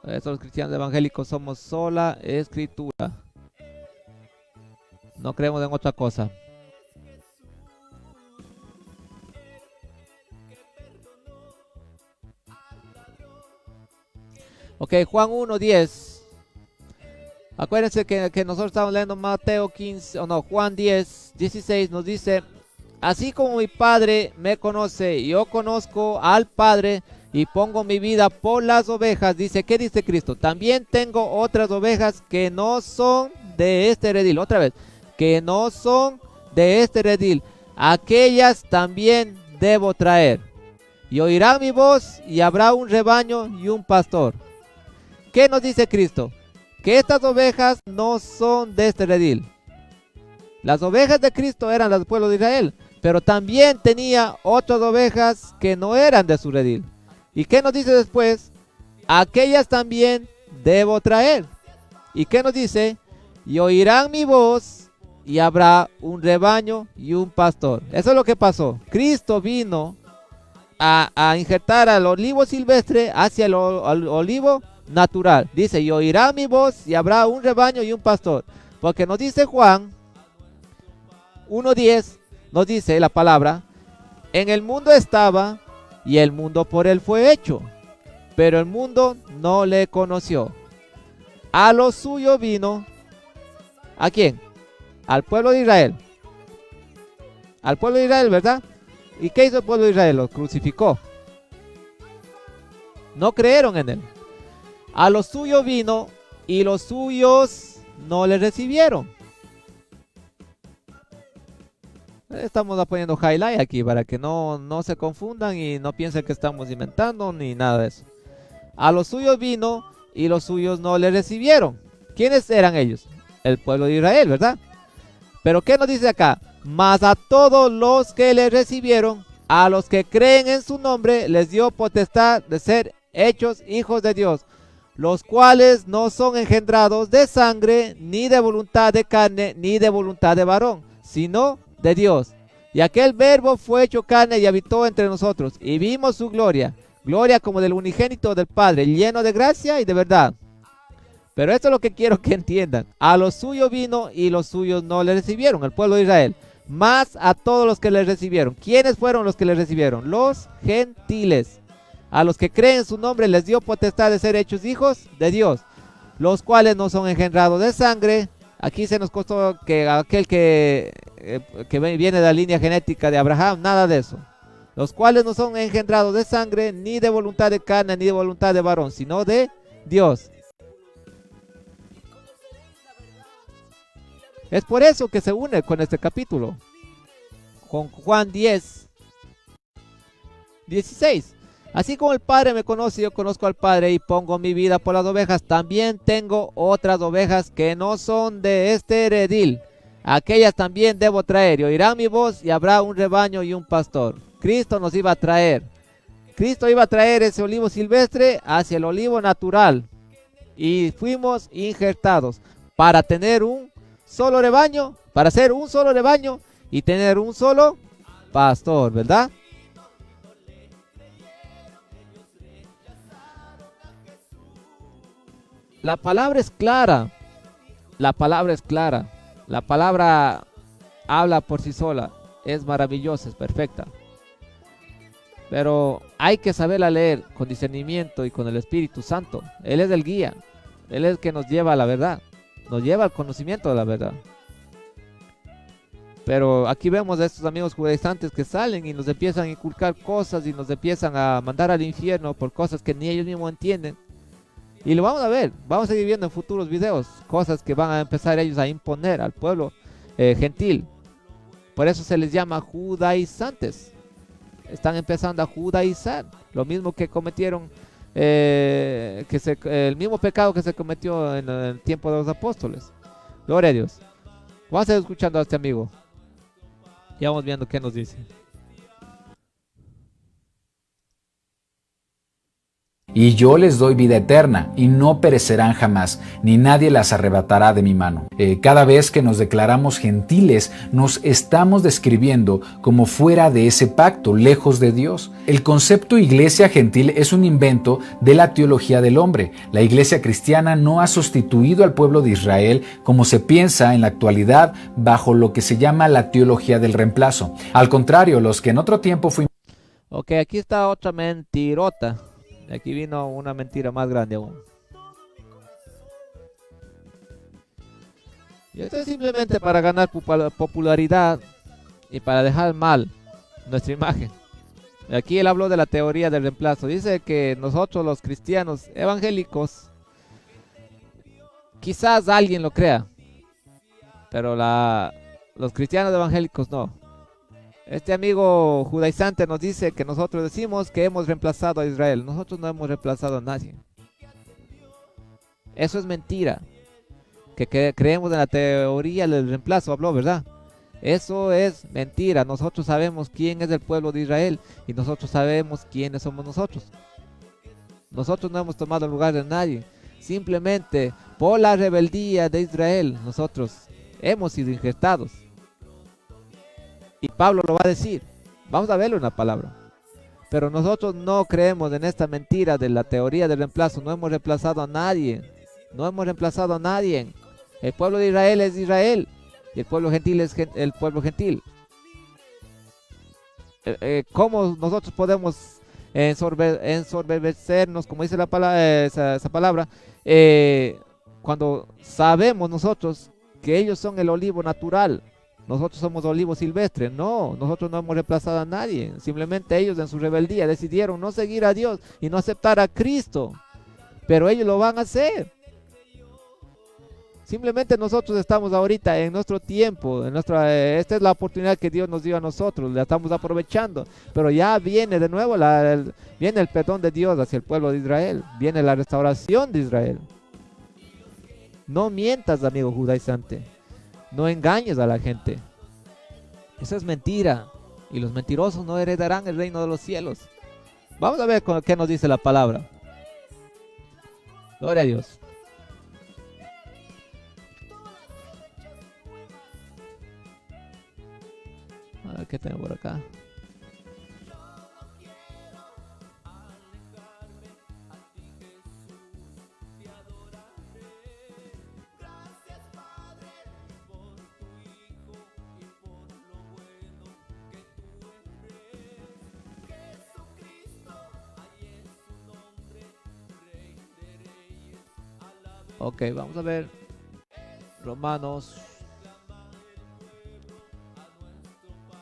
Por eso los cristianos evangélicos somos sola escritura. No creemos en otra cosa. Ok, Juan 1:10. Acuérdense que nosotros estamos leyendo Mateo 15, o no, Juan 10:16 nos dice: así como mi Padre me conoce, yo conozco al Padre y pongo mi vida por las ovejas. Dice, ¿qué dice Cristo? También tengo otras ovejas que no son de este redil. Otra vez, que no son de este redil. Aquellas también debo traer. Y oirán mi voz y habrá un rebaño y un pastor. ¿Qué nos dice Cristo? Que estas ovejas no son de este redil. Las ovejas de Cristo eran las del pueblo de Israel, pero también tenía otras ovejas que no eran de su redil. ¿Y qué nos dice después? Aquellas también debo traer. ¿Y qué nos dice? Y oirán mi voz y habrá un rebaño y un pastor. Eso es lo que pasó. Cristo vino a injertar al olivo silvestre hacia el olivo natural. Dice, y oirá mi voz y habrá un rebaño y un pastor. Porque nos dice Juan 1:10, nos dice la palabra: en el mundo estaba y el mundo por él fue hecho, pero el mundo no le conoció. A lo suyo vino. ¿A quién? Al pueblo de Israel. Al pueblo de Israel, ¿verdad? ¿Y qué hizo el pueblo de Israel? Lo crucificó. No creyeron en él. A lo suyo vino y los suyos no le recibieron. Estamos poniendo highlight aquí para que no se confundan y no piensen que estamos inventando ni nada de eso. A los suyos vino y los suyos no le recibieron. ¿Quiénes eran ellos? El pueblo de Israel, ¿verdad? Pero ¿qué nos dice acá? Mas a todos los que le recibieron, a los que creen en su nombre, les dio potestad de ser hechos hijos de Dios, los cuales no son engendrados de sangre, ni de voluntad de carne, ni de voluntad de varón, sino de Dios. Y aquel verbo fue hecho carne y habitó entre nosotros, y vimos su gloria, gloria como del unigénito del Padre, lleno de gracia y de verdad. Pero esto es lo que quiero que entiendan. A los suyos vino y los suyos no le recibieron, el pueblo de Israel. Más a todos los que le recibieron. ¿Quiénes fueron los que le recibieron? Los gentiles. A los que creen en su nombre les dio potestad de ser hechos hijos de Dios, los cuales no son engendrados de sangre. Aquí se nos costó que aquel que viene de la línea genética de Abraham, nada de eso. Los cuales no son engendrados de sangre, ni de voluntad de carne, ni de voluntad de varón, sino de Dios. Es por eso que se une con este capítulo, con Juan 10:16. Así como el Padre me conoce, yo conozco al Padre y pongo mi vida por las ovejas. También tengo otras ovejas que no son de este redil. Aquellas también debo traer. Y oirán mi voz y habrá un rebaño y un pastor. Cristo nos iba a traer. Cristo iba a traer ese olivo silvestre hacia el olivo natural. Y fuimos injertados para tener un solo rebaño, para ser un solo rebaño y tener un solo pastor, ¿verdad? La palabra es clara. La palabra es clara. La palabra habla por sí sola. Es maravillosa, es perfecta. Pero hay que saberla leer con discernimiento y con el Espíritu Santo. Él es el guía. Él es el que nos lleva a la verdad. Nos lleva al conocimiento de la verdad. Pero aquí vemos a estos amigos judaizantes que salen y nos empiezan a inculcar cosas y nos empiezan a mandar al infierno por cosas que ni ellos mismos entienden. Y lo vamos a ver, vamos a seguir viendo en futuros videos, cosas que van a empezar ellos a imponer al pueblo gentil. Por eso se les llama judaizantes. Están empezando a judaizar, lo mismo que cometieron, el mismo pecado que se cometió en el tiempo de los apóstoles. Gloria a Dios. Vamos a ir escuchando a este amigo. Y vamos viendo qué nos dice. y yo les doy vida eterna, y no perecerán jamás, ni nadie las arrebatará de mi mano. Cada vez que nos declaramos gentiles, nos estamos describiendo como fuera de ese pacto, lejos de Dios. El concepto iglesia gentil es un invento de la teología del hombre. La iglesia cristiana no ha sustituido al pueblo de Israel como se piensa en la actualidad bajo lo que se llama la teología del reemplazo. Al contrario, los que en otro tiempo fuimos... Ok, aquí está otra mentirota. Aquí vino una mentira más grande aún. Y esto es simplemente para ganar popularidad y para dejar mal nuestra imagen. Aquí él habló de la teoría del reemplazo. Dice que nosotros los cristianos evangélicos, quizás alguien lo crea, pero los cristianos evangélicos no. Este amigo judaizante nos dice que nosotros decimos que hemos reemplazado a Israel. Nosotros no hemos reemplazado a nadie. Eso es mentira. Que creemos en la teoría del reemplazo, habló, ¿verdad? Eso es mentira. Nosotros sabemos quién es el pueblo de Israel y nosotros sabemos quiénes somos nosotros. Nosotros no hemos tomado el lugar de nadie. Simplemente por la rebeldía de Israel nosotros hemos sido injertados. Y Pablo lo va a decir. Vamos a verlo en la palabra. Pero nosotros no creemos en esta mentira de la teoría del reemplazo. No hemos reemplazado a nadie. No hemos reemplazado a nadie. El pueblo de Israel es Israel. Y el pueblo gentil es el pueblo gentil. ¿Cómo nosotros podemos ensorbecernos, como dice la palabra, esa palabra, cuando sabemos nosotros que ellos son el olivo natural? Nosotros somos olivo silvestre. No, nosotros no hemos reemplazado a nadie. Simplemente ellos en su rebeldía decidieron no seguir a Dios y no aceptar a Cristo. Pero ellos lo van a hacer. Simplemente nosotros estamos ahorita en nuestro tiempo, esta es la oportunidad que Dios nos dio a nosotros, la estamos aprovechando. Pero ya viene de nuevo, viene el perdón de Dios hacia el pueblo de Israel. Viene la restauración de Israel. No mientas, amigo judaizante. No engañes a la gente. Eso es mentira. Y los mentirosos no heredarán el reino de los cielos. Vamos a ver qué nos dice la palabra. Gloria a Dios. A ver qué tengo por acá. Ok, vamos a ver Romanos.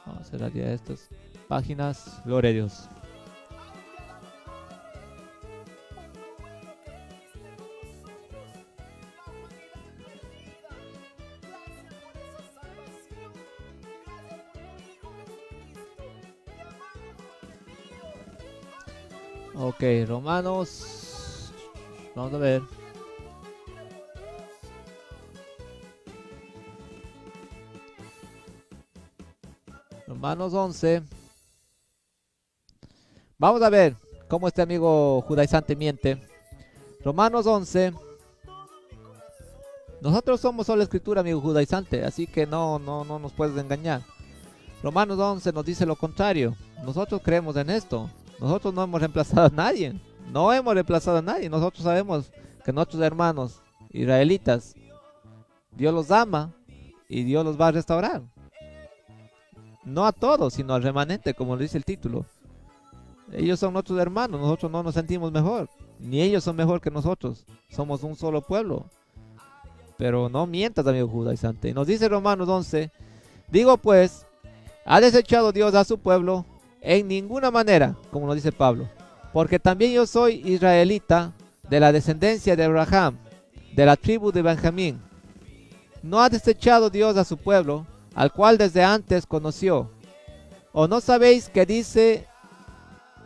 Vamos a cerrar ya estas páginas. Gloria a Dios. Ok, Romanos. Vamos a ver. Romanos 11. Vamos a ver cómo este amigo judaizante miente. Romanos 11. Nosotros somos solo escritura, amigo judaizante, así que no nos puedes engañar. Romanos 11 nos dice lo contrario. Nosotros creemos en esto. Nosotros no hemos reemplazado a nadie. No hemos reemplazado a nadie. Nosotros sabemos que nuestros hermanos israelitas, Dios los ama y Dios los va a restaurar. No a todos, sino al remanente, como dice el título. Ellos son nuestros hermanos, nosotros no nos sentimos mejor. Ni ellos son mejor que nosotros. Somos un solo pueblo. Pero no mientas, amigo judaizante. Y nos dice Romanos 11. Digo pues, ¿ha desechado Dios a su pueblo? En ninguna manera, como nos dice Pablo. Porque también yo soy israelita, de la descendencia de Abraham, de la tribu de Benjamín. ¿No ha desechado Dios a su pueblo, al cual desde antes conoció? ¿O no sabéis que dice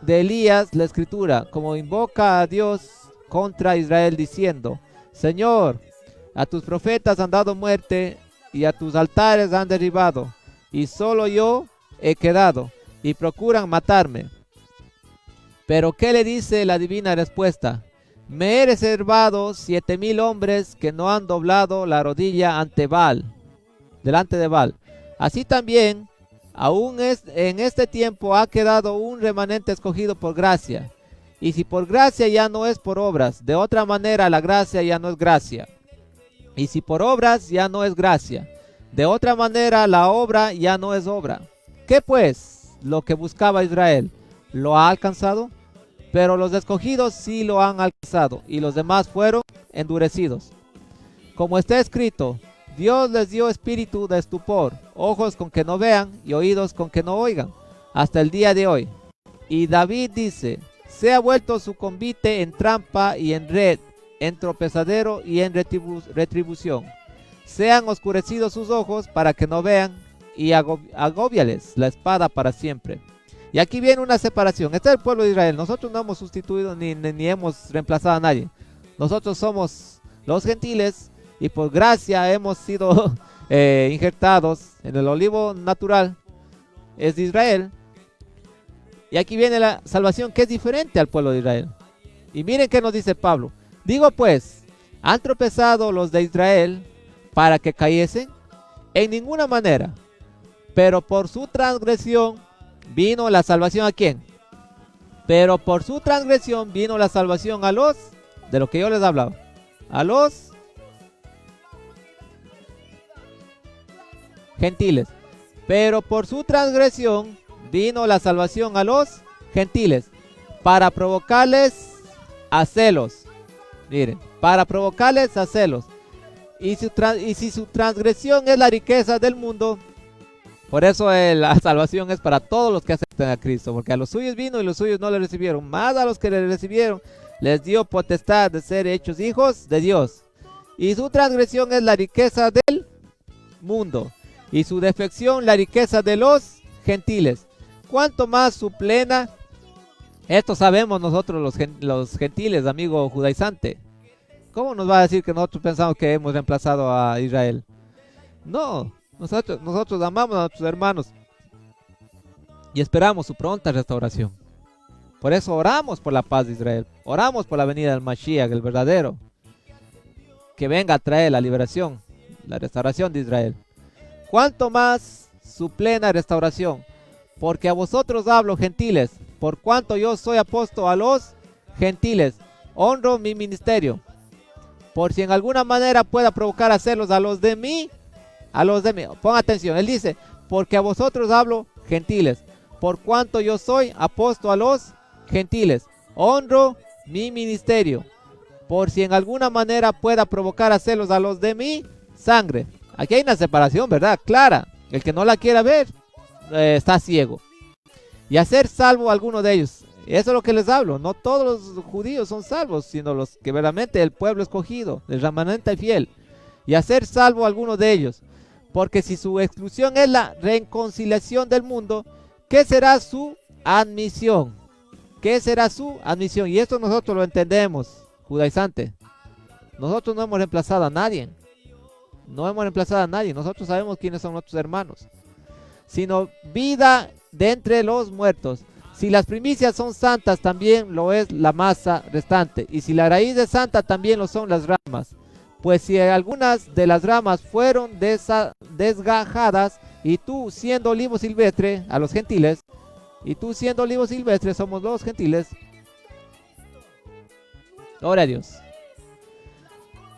de Elías la escritura, como invoca a Dios contra Israel diciendo: Señor, a tus profetas han dado muerte y a tus altares han derribado, y solo yo he quedado, y procuran matarme? Pero ¿qué le dice la divina respuesta? Me he reservado 7,000 hombres que no han doblado la rodilla ante Baal, delante de Baal. Así también, en este tiempo ha quedado un remanente escogido por gracia. Y si por gracia ya no es por obras, de otra manera la gracia ya no es gracia. Y si por obras ya no es gracia, de otra manera la obra ya no es obra. ¿Qué pues? Lo que buscaba Israel, ¿lo ha alcanzado? Pero los escogidos sí lo han alcanzado, y los demás fueron endurecidos. Como está escrito, Dios les dio espíritu de estupor, ojos con que no vean y oídos con que no oigan, hasta el día de hoy. Y David dice, se ha vuelto su convite en trampa y en red, en tropezadero y en retribución. Sean oscurecidos sus ojos para que no vean, y agóbiales la espada para siempre. Y aquí viene una separación. Este es el pueblo de Israel. Nosotros no hemos sustituido ni hemos reemplazado a nadie. Nosotros somos los gentiles y por gracia hemos sido injertados en el olivo natural. Es de Israel. Y aquí viene la salvación que es diferente al pueblo de Israel. Y miren qué nos dice Pablo. Digo pues, ¿han tropezado los de Israel para que cayesen? En ninguna manera. Pero por su transgresión vino la salvación. ¿A quién? Pero por su transgresión vino la salvación a los, de lo que yo les hablaba, a los gentiles. Pero por su transgresión vino la salvación a los gentiles, para provocarles a celos. Miren, para provocarles a celos. Y si su transgresión es la riqueza del mundo, por eso la salvación es para todos los que aceptan a Cristo, porque a los suyos vino y los suyos no le recibieron, más a los que le recibieron les dio potestad de ser hechos hijos de Dios. Y su transgresión es la riqueza del mundo, y su defección la riqueza de los gentiles. Cuanto más su plena, esto sabemos nosotros los gentiles, amigo judaizante. ¿Cómo nos va a decir que nosotros pensamos que hemos reemplazado a Israel? No. Nosotros amamos a nuestros hermanos y esperamos su pronta restauración. Por eso oramos por la paz de Israel. Oramos por la venida del Mashiach, el verdadero, que venga a traer la liberación, la restauración de Israel. Cuanto más su plena restauración, porque a vosotros hablo, gentiles, por cuanto yo soy apóstol a los gentiles, honro mi ministerio, por si en alguna manera pueda provocar a celos a los de mí. Pon atención, él dice, porque a vosotros hablo, gentiles, por cuanto yo soy apóstol a los gentiles, honro mi ministerio, por si en alguna manera pueda provocar a celos a los de mi sangre. Aquí hay una separación, ¿verdad? Clara. El que no la quiera ver, está ciego. Y hacer salvo a alguno de ellos. Eso es lo que les hablo. No todos los judíos son salvos, sino los que verdaderamente el pueblo escogido, el remanente fiel. Y hacer salvo a alguno de ellos. Porque si su exclusión es la reconciliación del mundo, ¿qué será su admisión? ¿Qué será su admisión? Y esto nosotros lo entendemos, judaizante. Nosotros no hemos reemplazado a nadie. No hemos reemplazado a nadie. Nosotros sabemos quiénes son nuestros hermanos. Sino vida de entre los muertos. Si las primicias son santas, también lo es la masa restante. Y si la raíz es santa, también lo son las ramas. Pues si algunas de las ramas fueron desgajadas, y tú siendo olivo silvestre, a los gentiles, y tú siendo olivo silvestre, somos los gentiles. Gloria a Dios.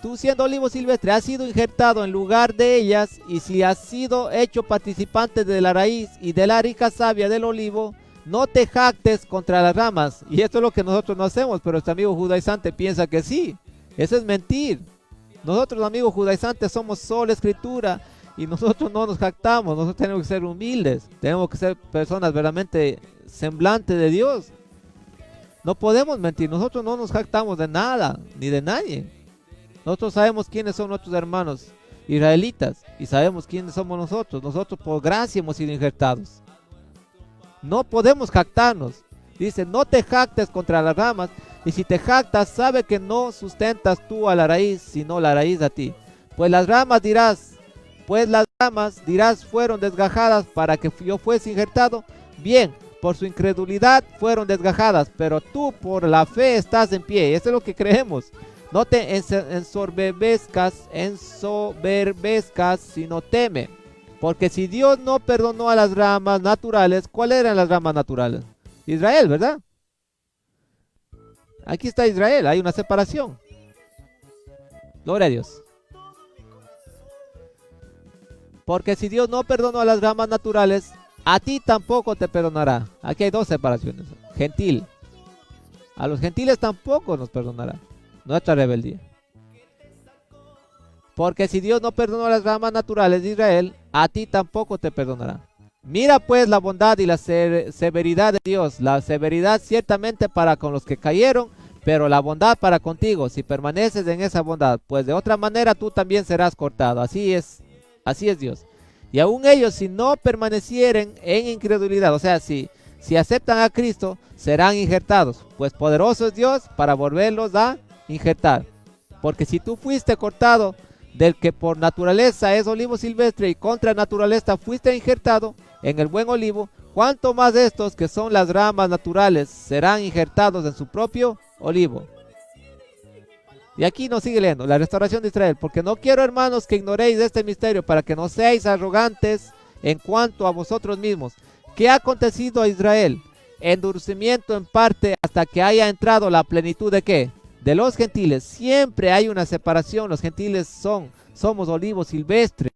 Tú siendo olivo silvestre, has sido injertado en lugar de ellas, y si has sido hecho participante de la raíz y de la rica savia del olivo, no te jactes contra las ramas. Y esto es lo que nosotros no hacemos, pero este amigo judaizante piensa que sí. Eso es mentir. Nosotros, amigos judaizantes, somos sola escritura y nosotros no nos jactamos. Nosotros tenemos que ser humildes, tenemos que ser personas verdaderamente semblantes de Dios. No podemos mentir, nosotros no nos jactamos de nada ni de nadie. Nosotros sabemos quiénes son nuestros hermanos israelitas y sabemos quiénes somos nosotros. Nosotros por gracia hemos sido injertados. No podemos jactarnos. Dice, no te jactes contra las ramas. Y si te jactas, sabe que no sustentas tú a la raíz, sino la raíz a ti. Pues las ramas dirás, fueron desgajadas para que yo fuese injertado. Bien, por su incredulidad fueron desgajadas, pero tú por la fe estás en pie. Eso es lo que creemos. No te ensoberbezcas, sino teme. Porque si Dios no perdonó a las ramas naturales, ¿cuáles eran las ramas naturales? Israel, ¿verdad? Aquí está Israel, hay una separación. Gloria a Dios. Porque si Dios no perdonó a las ramas naturales, a ti tampoco te perdonará. Aquí hay dos separaciones. Gentil. A los gentiles tampoco nos perdonará nuestra rebeldía. Porque si Dios no perdonó a las ramas naturales de Israel, a ti tampoco te perdonará. Mira pues la bondad y la severidad de Dios. La severidad ciertamente para con los que cayeron, pero la bondad para contigo, si permaneces en esa bondad, pues de otra manera tú también serás cortado. Así es Dios. Y aún ellos, si no permanecieren en incredulidad, o sea, si aceptan a Cristo, serán injertados, pues poderoso es Dios para volverlos a injertar. Porque si tú fuiste cortado del que por naturaleza es olivo silvestre y contra naturaleza fuiste injertado en el buen olivo, cuánto más estos que son las ramas naturales serán injertados en su propio olivo. Y aquí nos sigue leyendo, la restauración de Israel. Porque no quiero, hermanos, que ignoréis este misterio, para que no seáis arrogantes en cuanto a vosotros mismos. ¿Qué ha acontecido a Israel? Endurecimiento en parte hasta que haya entrado la plenitud de ¿qué? De los gentiles. Siempre hay una separación. Los gentiles somos olivo silvestre.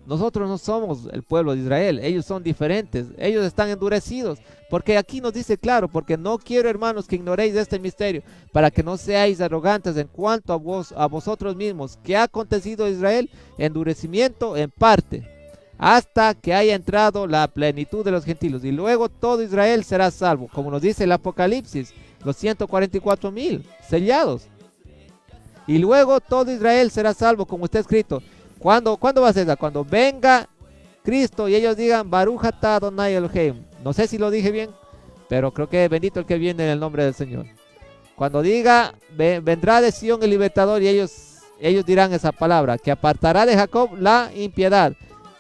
Nosotros no somos el pueblo de Israel. Ellos son diferentes. Ellos están endurecidos. Porque aquí nos dice claro, porque no quiero, hermanos, que ignoréis este misterio, para que no seáis arrogantes en cuanto a vosotros mismos. ¿Qué ha acontecido a Israel? Endurecimiento en parte, hasta que haya entrado la plenitud de los gentiles. Y luego todo Israel será salvo, como nos dice el Apocalipsis, los 144,000 sellados. Y luego todo Israel será salvo, como está escrito. ¿Cuándo va a ser? Cuando venga Cristo y ellos digan Baruch atah Adonai Elohim. No sé si lo dije bien, pero creo que bendito el que viene en el nombre del Señor. Cuando diga vendrá de Sion el libertador, y ellos dirán esa palabra, que apartará de Jacob la impiedad.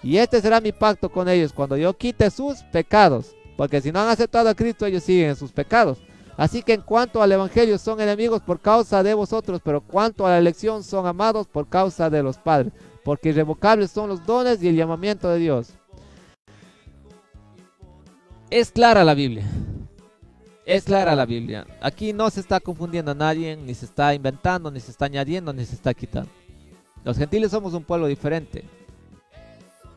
Y este será mi pacto con ellos, cuando yo quite sus pecados. Porque si no han aceptado a Cristo, ellos siguen en sus pecados. Así que en cuanto al evangelio son enemigos por causa de vosotros, pero cuanto a la elección son amados por causa de los padres. Porque irrevocables son los dones y el llamamiento de Dios. Es clara la Biblia. Es clara la Biblia. Aquí no se está confundiendo a nadie, ni se está inventando, ni se está añadiendo, ni se está quitando. Los gentiles somos un pueblo diferente.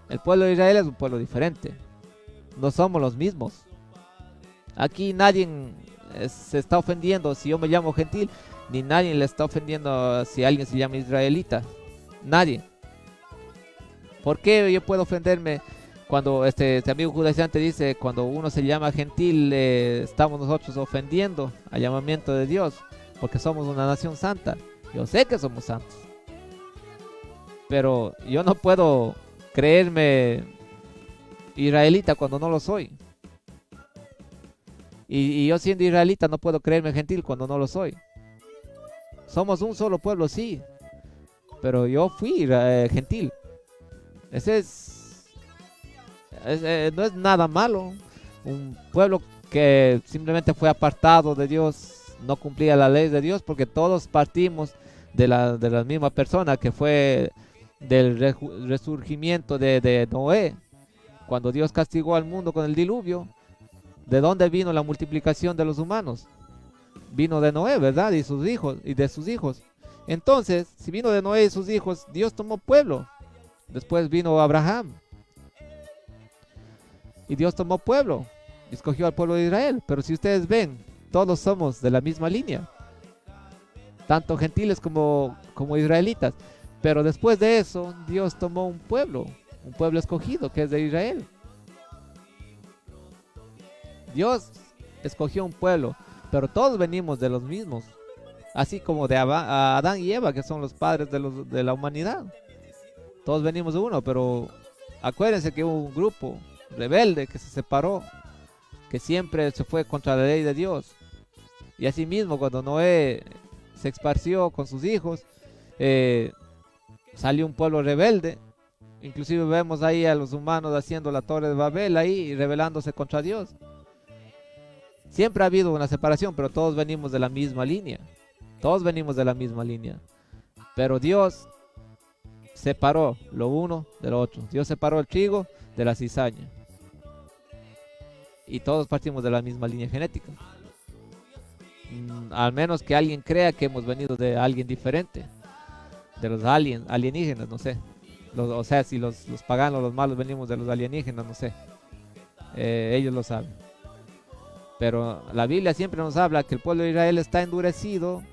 El pueblo de Israel es un pueblo diferente. No somos los mismos. Aquí nadie se está ofendiendo si yo me llamo gentil, ni nadie le está ofendiendo si alguien se llama israelita. Nadie. ¿Por qué yo puedo ofenderme cuando este amigo judaizante dice cuando uno se llama gentil estamos nosotros ofendiendo al llamamiento de Dios? Porque somos una nación santa. Yo sé que somos santos, pero yo no puedo creerme israelita cuando no lo soy. Y yo siendo israelita no puedo creerme gentil cuando no lo soy. Somos un solo pueblo, sí, pero yo fui gentil. Ese no es nada malo. Un pueblo que simplemente fue apartado de Dios, no cumplía la ley de Dios, porque todos partimos de la misma persona, que fue del resurgimiento de Noé, cuando Dios castigó al mundo con el diluvio. ¿De dónde vino la multiplicación de los humanos? Vino de Noé, ¿verdad? Y sus hijos, y de sus hijos. Entonces, si vino de Noé y sus hijos, Dios tomó pueblo. Después vino Abraham, y Dios tomó pueblo, escogió al pueblo de Israel. Pero si ustedes ven, todos somos de la misma línea, tanto gentiles como israelitas. Pero después de eso, Dios tomó un pueblo escogido, que es de Israel. Dios escogió un pueblo, pero todos venimos de los mismos, así como de Adán y Eva, que son los padres de la humanidad. Todos venimos de uno, pero acuérdense que hubo un grupo rebelde que se separó, que siempre se fue contra la ley de Dios. Y así mismo, cuando Noé se esparció con sus hijos, salió un pueblo rebelde. Inclusive vemos ahí a los humanos haciendo la torre de Babel ahí, rebelándose contra Dios. Siempre ha habido una separación, pero todos venimos de la misma línea. Todos venimos de la misma línea. Pero Dios separó lo uno de lo otro. Dios separó el trigo de la cizaña. Y todos partimos de la misma línea genética. Al menos que alguien crea que hemos venido de alguien diferente. De los alienígenas, no sé. O sea, si los paganos, los malos venimos de los alienígenas, no sé. Ellos lo saben. Pero la Biblia siempre nos habla que el pueblo de Israel está endurecido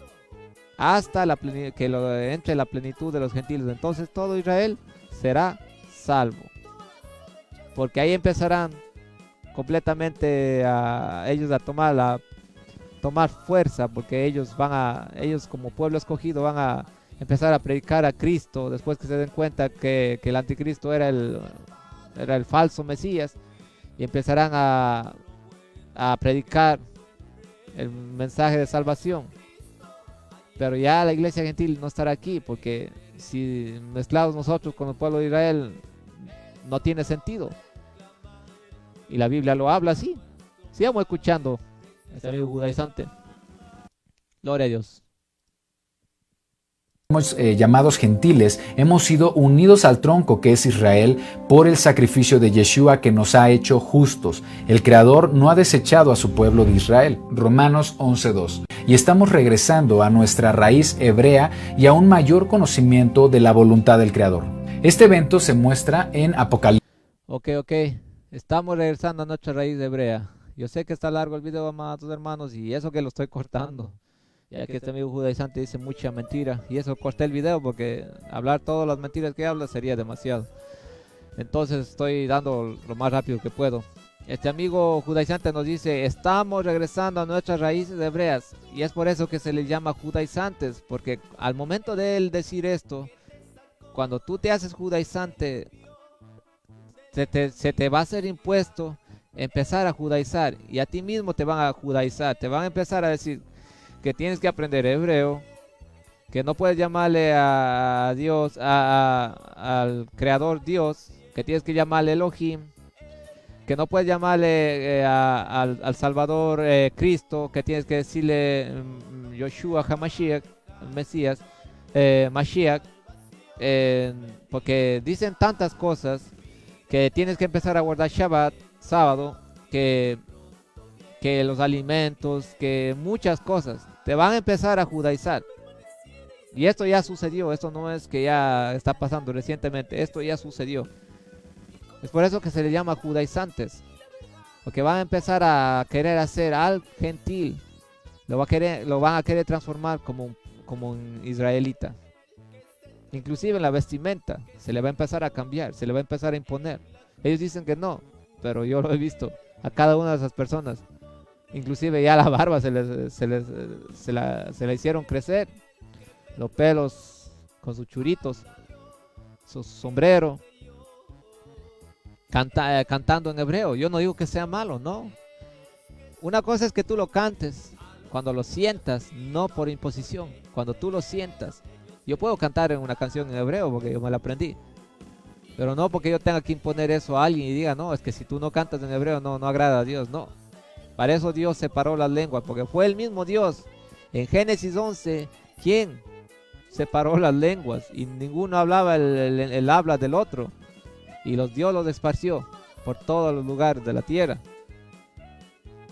hasta que entre la plenitud de los gentiles. Entonces todo Israel será salvo. Porque ahí empezarán completamente ellos a tomar fuerza, porque ellos como pueblo escogido van a empezar a predicar a Cristo después que se den cuenta que el anticristo era el falso Mesías, y empezarán a predicar el mensaje de salvación. Pero ya la iglesia gentil no estará aquí, porque si mezclados nosotros con el pueblo de Israel no tiene sentido. Y la Biblia lo habla así. Sigamos escuchando a este amigo judaizante. Gloria a Dios. Llamados gentiles, hemos sido unidos al tronco que es Israel por el sacrificio de Yeshua que nos ha hecho justos. El Creador no ha desechado a su pueblo de Israel. Romanos 11:2. Y estamos regresando a nuestra raíz hebrea y a un mayor conocimiento de la voluntad del Creador. Este evento se muestra en Apocalipsis. Ok. Estamos regresando a nuestra raíz hebrea. Yo sé que está largo el video, amados hermanos, y eso que lo estoy cortando, ya que este amigo judaizante dice mucha mentira, y eso corté el video porque hablar todas las mentiras que habla sería demasiado. Entonces estoy dando lo más rápido que puedo. Este amigo judaizante nos dice: estamos regresando a nuestras raíces hebreas, y es por eso que se les llama judaizantes, porque al momento de él decir esto, cuando tú te haces judaizante, se te va a hacer impuesto empezar a judaizar, y a ti mismo te van a judaizar, te van a empezar a decir que tienes que aprender hebreo, que no puedes llamarle a Dios, al creador Dios, que tienes que llamarle Elohim, que no puedes llamarle al Salvador Cristo, que tienes que decirle Yoshua HaMashiach, Mesías, Mashiach, porque dicen tantas cosas, que tienes que empezar a guardar Shabbat, sábado, que los alimentos, que muchas cosas, te van a empezar a judaizar. Y esto ya sucedió, esto no es que ya está pasando recientemente, esto ya sucedió. Es por eso que se le llama judaizantes, porque van a empezar a querer hacer al gentil, lo van a querer transformar como un israelita. Inclusive en la vestimenta se le va a empezar a cambiar, se le va a empezar a imponer. Ellos dicen que no, pero yo lo he visto a cada una de esas personas. Inclusive ya la barba se la hicieron crecer, los pelos con sus churitos, su sombrero, cantando en hebreo. Yo no digo que sea malo, no. Una cosa es que tú lo cantes cuando lo sientas, no por imposición. Cuando tú lo sientas. Yo puedo cantar en una canción en hebreo porque yo me la aprendí, pero no porque yo tenga que imponer eso a alguien y diga, no, es que si tú no cantas en hebreo no agrada a Dios. No, para eso Dios separó las lenguas, porque fue el mismo Dios en Génesis 11 quien separó las lenguas, y ninguno hablaba el habla del otro, y Dios los esparció por todos los lugares de la tierra.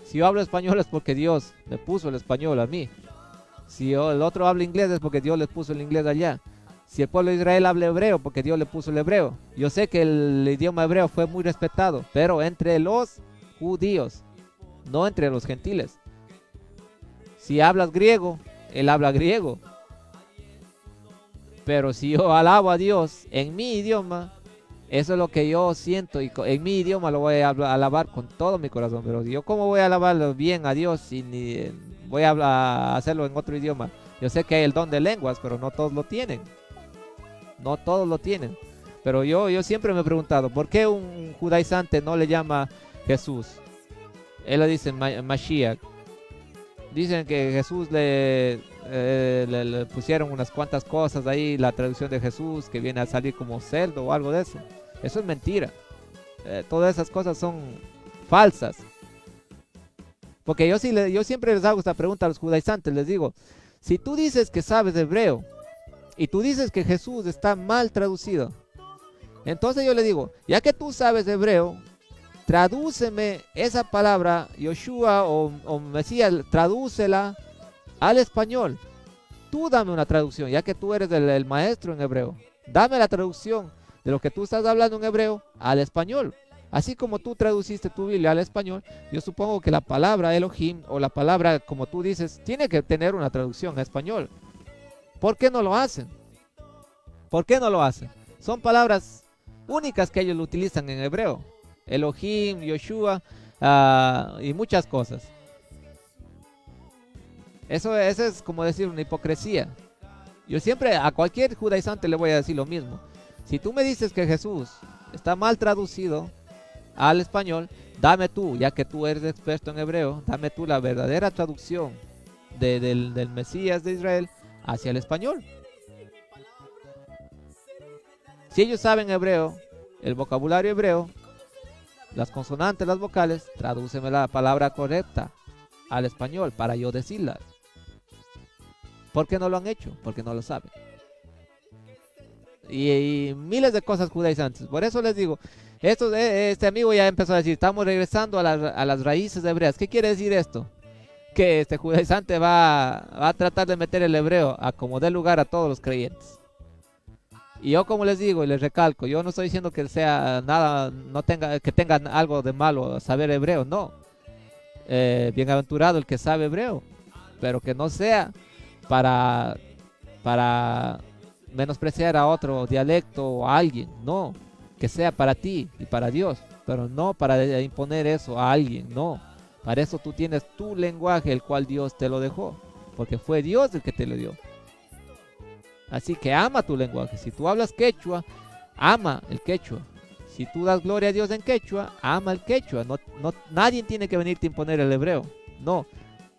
Si yo hablo español es porque Dios me puso el español a mí. Si el otro habla inglés es porque Dios le puso el inglés allá. Si el pueblo de Israel habla hebreo, porque Dios le puso el hebreo. Yo sé que el idioma hebreo fue muy respetado, pero entre los judíos, no entre los gentiles. Si hablas griego, él habla griego. Pero si yo alabo a Dios en mi idioma, eso es lo que yo siento, y en mi idioma lo voy a alabar con todo mi corazón. Pero yo, ¿cómo voy a alabarlo bien a Dios si ni voy a hacerlo en otro idioma? Yo sé que hay el don de lenguas, pero no todos lo tienen. No todos lo tienen. Pero yo siempre me he preguntado, ¿por qué un judaizante no le llama Jesús? Él le dice Mashiach. Dicen que Jesús le pusieron unas cuantas cosas ahí, la traducción de Jesús, que viene a salir como cerdo o algo de eso. Eso es mentira. Todas esas cosas son falsas. Porque yo siempre les hago esta pregunta a los judaizantes, les digo, si tú dices que sabes hebreo y tú dices que Jesús está mal traducido, entonces yo le digo, ya que tú sabes hebreo, tradúceme esa palabra, Yoshua o Mesías, tradúcela al español. Tú dame una traducción, ya que tú eres el maestro en hebreo. Dame la traducción de lo que tú estás hablando en hebreo al español. Así como tú traduciste tu Biblia al español, yo supongo que la palabra Elohim o la palabra, como tú dices, tiene que tener una traducción a español. ¿Por qué no lo hacen? ¿Por qué no lo hacen? Son palabras únicas que ellos lo utilizan en hebreo. Elohim, Yoshua y muchas cosas. Eso es como decir una hipocresía. Yo siempre a cualquier judaizante le voy a decir lo mismo. Si tú me dices que Jesús está mal traducido al español, dame tú, ya que tú eres experto en hebreo, dame tú la verdadera traducción del Mesías de Israel hacia el español. Si ellos saben hebreo, el vocabulario hebreo, las consonantes, las vocales, tradúceme la palabra correcta al español para yo decirla. ¿Por qué no lo han hecho? Porque no lo saben. Y miles de cosas judaizantes. Por eso les digo, este amigo ya empezó a decir, estamos regresando a las raíces hebreas. ¿Qué quiere decir esto? Que este judaizante va a tratar de meter el hebreo a como dé lugar a todos los creyentes. Y yo, como les digo y les recalco, yo no estoy diciendo que sea nada, que tengan algo de malo saber hebreo, no. Bienaventurado el que sabe hebreo, pero que no sea para menospreciar a otro dialecto o a alguien, no. Que sea para ti y para Dios, pero no para imponer eso a alguien, no. Para eso tú tienes tu lenguaje, el cual Dios te lo dejó, porque fue Dios el que te lo dio. Así que ama tu lenguaje. Si tú hablas quechua, ama el quechua. Si tú das gloria a Dios en quechua, ama el quechua. Nadie tiene que venirte a imponer el hebreo. No.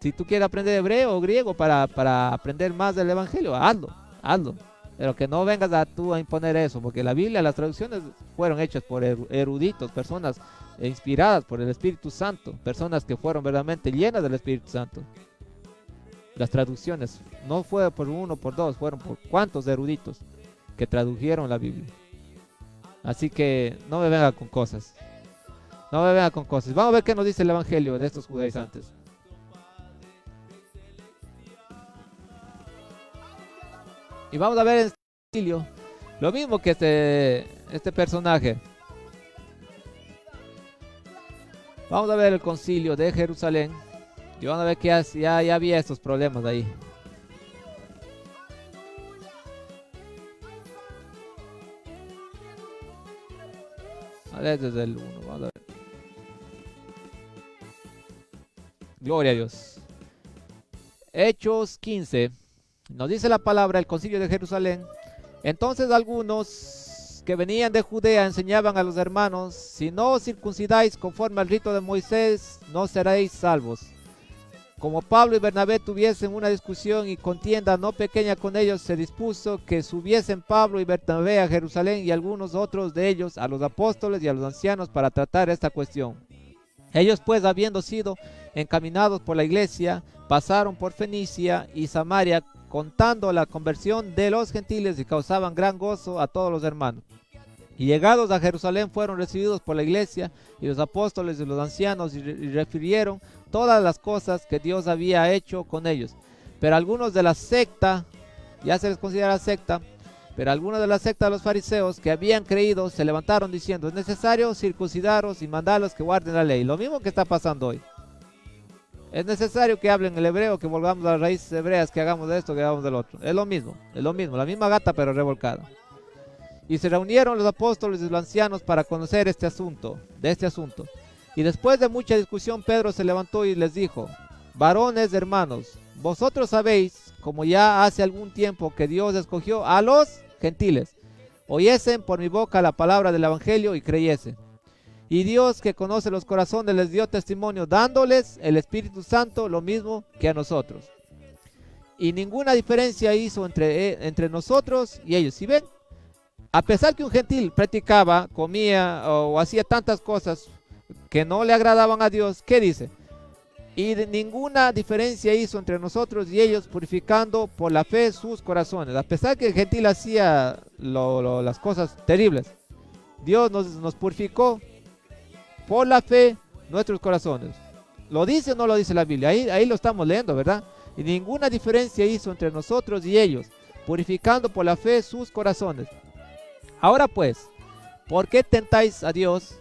Si tú quieres aprender hebreo o griego para aprender más del evangelio, hazlo. Pero que no vengas tú a imponer eso, porque la Biblia, las traducciones fueron hechas por eruditos, personas inspiradas por el Espíritu Santo, personas que fueron verdaderamente llenas del Espíritu Santo. Las traducciones no fue por uno, por dos, fueron por cuantos eruditos que tradujeron la Biblia. Así que no me vengan con cosas. No me vengan con cosas. Vamos a ver qué nos dice el evangelio de estos judaizantes. Y vamos a ver en este concilio lo mismo que este personaje. Vamos a ver el concilio de Jerusalén. Y van a ver que ya había estos problemas ahí. A ver desde el 1, vamos a ver. Gloria a Dios. Hechos 15. Nos dice la palabra, el concilio de Jerusalén. Entonces algunos que venían de Judea enseñaban a los hermanos, si no os circuncidáis conforme al rito de Moisés, no seréis salvos. Como Pablo y Bernabé tuviesen una discusión y contienda no pequeña con ellos, se dispuso que subiesen Pablo y Bernabé a Jerusalén y algunos otros de ellos a los apóstoles y a los ancianos para tratar esta cuestión. Ellos pues, habiendo sido encaminados por la iglesia, pasaron por Fenicia y Samaria, contando la conversión de los gentiles, y causaban gran gozo a todos los hermanos. Y llegados a Jerusalén fueron recibidos por la iglesia y los apóstoles y los ancianos y refirieron todas las cosas que Dios había hecho con ellos. Pero algunos de la secta, ya se les considera secta, pero algunos de la secta de los fariseos que habían creído se levantaron diciendo, es necesario circuncidaros y mandarlos que guarden la ley. Lo mismo que está pasando hoy. Es necesario que hablen el hebreo, que volvamos a las raíces hebreas, que hagamos de esto, que hagamos del otro. Es lo mismo, la misma gata pero revolcada. Y se reunieron los apóstoles y los ancianos para conocer de este asunto. Y después de mucha discusión, Pedro se levantó y les dijo, varones hermanos, vosotros sabéis, como ya hace algún tiempo que Dios escogió a los gentiles, oyesen por mi boca la palabra del evangelio y creyesen. Y Dios, que conoce los corazones, les dio testimonio, dándoles el Espíritu Santo lo mismo que a nosotros. Y ninguna diferencia hizo entre nosotros y ellos. ¿Sí ven? A pesar que un gentil practicaba, comía o hacía tantas cosas que no le agradaban a Dios, ¿qué dice? Y de ninguna diferencia hizo entre nosotros y ellos, purificando por la fe sus corazones. A pesar que el gentil hacía las cosas terribles, Dios nos purificó por la fe nuestros corazones. ¿Lo dice o no lo dice la Biblia? Ahí lo estamos leyendo, ¿verdad? Y ninguna diferencia hizo entre nosotros y ellos, purificando por la fe sus corazones. Ahora pues, ¿por qué tentáis a Dios,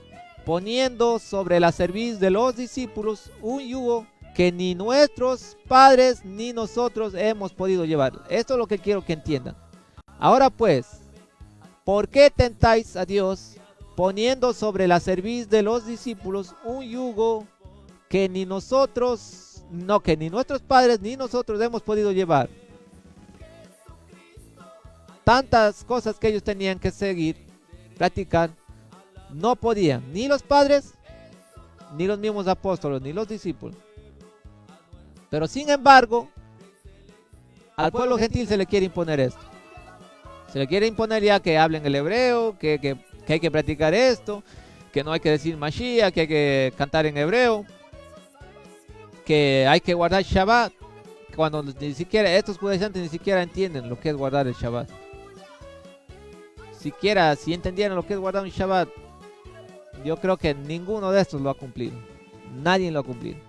poniendo sobre la cerviz de los discípulos un yugo que ni nuestros padres ni nosotros hemos podido llevar? Esto es lo que quiero que entiendan. Ahora pues, ¿por qué tentáis a Dios, poniendo sobre la cerviz de los discípulos un yugo que ni nuestros padres ni nosotros hemos podido llevar? Tantas cosas que ellos tenían que seguir, practicar, no podían, ni los padres, ni los mismos apóstoles, ni los discípulos. Pero sin embargo, al pueblo gentil se le quiere imponer esto. Se le quiere imponer ya que hablen el hebreo, que hay que practicar esto, que no hay que decir Mashiach, que hay que cantar en hebreo, que hay que guardar Shabbat, cuando ni siquiera estos judaizantes ni siquiera entienden lo que es guardar el Shabbat. Si entendieran lo que es guardar un Shabbat, yo creo que ninguno de estos lo ha cumplido. Nadie lo ha cumplido.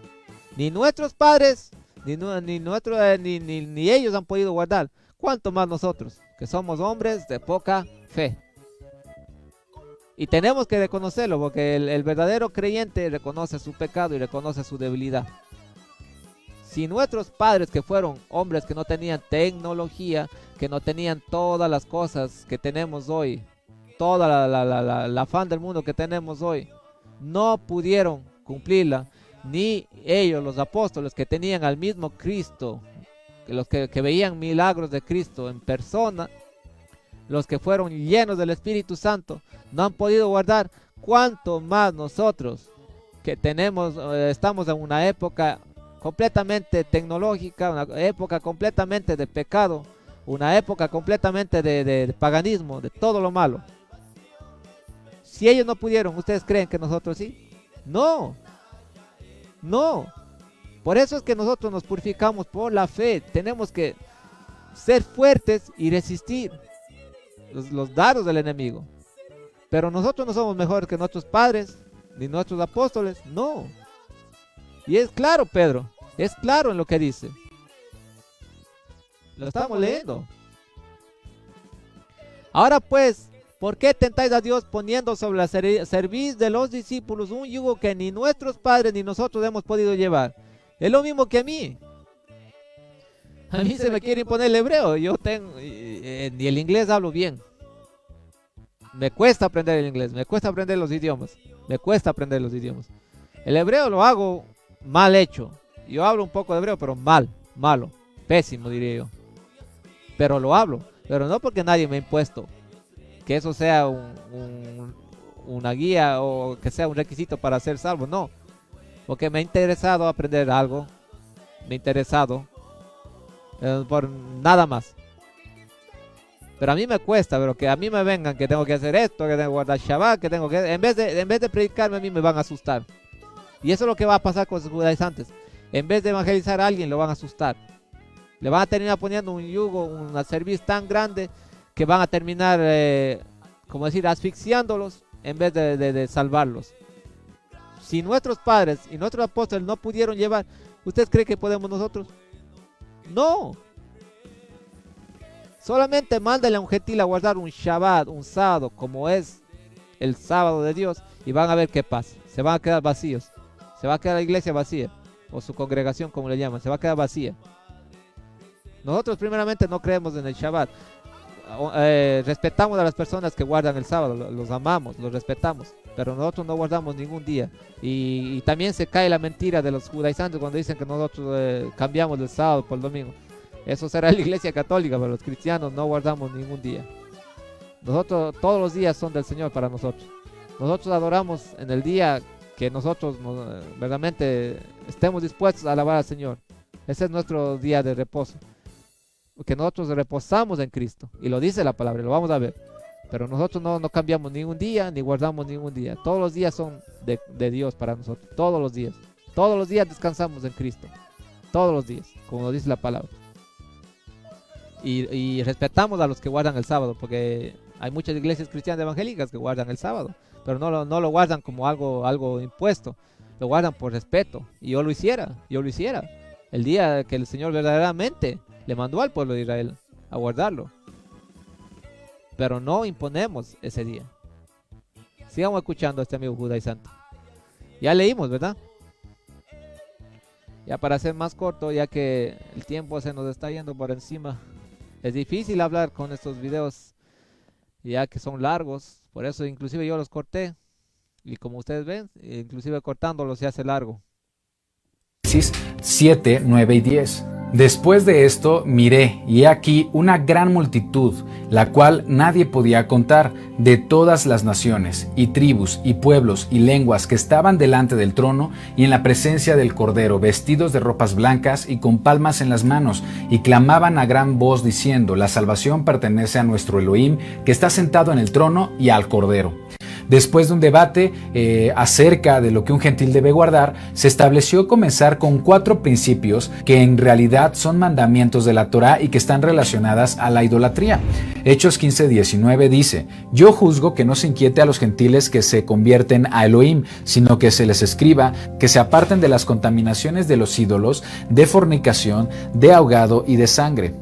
Ni nuestros padres, ni ellos han podido guardar. ¿Cuánto más nosotros, que somos hombres de poca fe? Y tenemos que reconocerlo, porque el verdadero creyente reconoce su pecado y reconoce su debilidad. Si nuestros padres, que fueron hombres que no tenían tecnología, que no tenían todas las cosas que tenemos hoy, toda la afán del mundo que tenemos hoy, no pudieron cumplirla, ni ellos, los apóstoles, que tenían al mismo Cristo, los que veían milagros de Cristo en persona, los que fueron llenos del Espíritu Santo, no han podido guardar. ¿Cuánto más nosotros, que estamos en una época completamente tecnológica, una época completamente de pecado, una época completamente de paganismo, de todo lo malo? Si ellos no pudieron, ¿ustedes creen que nosotros sí? No. Por eso es que nosotros nos purificamos por la fe. Tenemos que ser fuertes y resistir los dardos del enemigo. Pero nosotros no somos mejores que nuestros padres, ni nuestros apóstoles, no. Y es claro, Pedro, es claro en lo que dice. Lo estamos leyendo. Ahora pues, ¿por qué tentáis a Dios, poniendo sobre la cerviz de los discípulos un yugo que ni nuestros padres ni nosotros hemos podido llevar? Es lo mismo que a mí. A mí se me quiere imponer el hebreo. Yo ni el inglés hablo bien. Me cuesta aprender el inglés, me cuesta aprender los idiomas. El hebreo lo hago mal hecho. Yo hablo un poco de hebreo, pero malo, pésimo diría yo. Pero lo hablo, pero no porque nadie me ha impuesto que eso sea una guía o que sea un requisito para ser salvo, no. Porque me ha interesado aprender algo, por nada más. Pero a mí me cuesta, pero que a mí me vengan que tengo que hacer esto, que tengo que guardar Shabbat, que tengo que... En vez de predicarme, a mí me van a asustar. Y eso es lo que va a pasar con los judaizantes. En vez de evangelizar a alguien, lo van a asustar. Le van a terminar poniendo un yugo, una cerviz tan grande, que van a terminar, asfixiándolos en vez de salvarlos. Si nuestros padres y nuestros apóstoles no pudieron llevar, ¿ustedes creen que podemos nosotros? No. Solamente mándale a un gentil a guardar un Shabbat, un sábado, como es el sábado de Dios, y van a ver qué pasa. Se van a quedar vacíos. Se va a quedar la iglesia vacía, o su congregación, como le llaman, se va a quedar vacía. Nosotros primeramente no creemos en el Shabbat. Respetamos a las personas que guardan el sábado, los amamos, los respetamos, pero nosotros no guardamos ningún día. Y también se cae la mentira de los judaizantes cuando dicen que nosotros cambiamos el sábado por el domingo. Eso será la iglesia católica, pero los cristianos no guardamos ningún día. Nosotros, todos los días son del Señor para nosotros. Nosotros adoramos en el día que nosotros verdaderamente estemos dispuestos a alabar al Señor. Ese es nuestro día de reposo. Porque nosotros reposamos en Cristo. Y lo dice la palabra, lo vamos a ver. Pero nosotros no cambiamos ningún día, ni guardamos ningún día. Todos los días son de Dios para nosotros. Todos los días. Todos los días descansamos en Cristo. Todos los días, como dice la palabra. Y respetamos a los que guardan el sábado, porque hay muchas iglesias cristianas evangélicas que guardan el sábado, pero no lo guardan como algo impuesto, lo guardan por respeto. Y yo lo hiciera. El día que el Señor verdaderamente le mandó al pueblo de Israel a guardarlo. Pero no imponemos ese día. Sigamos escuchando a este amigo judaizante. Ya leímos, ¿verdad? Ya para ser más corto, ya que el tiempo se nos está yendo por encima. Es difícil hablar con estos videos, ya que son largos. Por eso inclusive yo los corté. Y como ustedes ven, inclusive cortándolos se hace largo. 7, 9 y 10. Después de esto miré, y he aquí una gran multitud, la cual nadie podía contar, de todas las naciones, y tribus, y pueblos, y lenguas, que estaban delante del trono, y en la presencia del Cordero, vestidos de ropas blancas, y con palmas en las manos, y clamaban a gran voz, diciendo: la salvación pertenece a nuestro Elohim, que está sentado en el trono, y al Cordero. Después de un debate acerca de lo que un gentil debe guardar, se estableció comenzar con 4 principios que en realidad son mandamientos de la Torá y que están relacionadas a la idolatría. Hechos 15:19 dice: yo juzgo que no se inquiete a los gentiles que se convierten a Elohim, sino que se les escriba que se aparten de las contaminaciones de los ídolos, de fornicación, de ahogado y de sangre.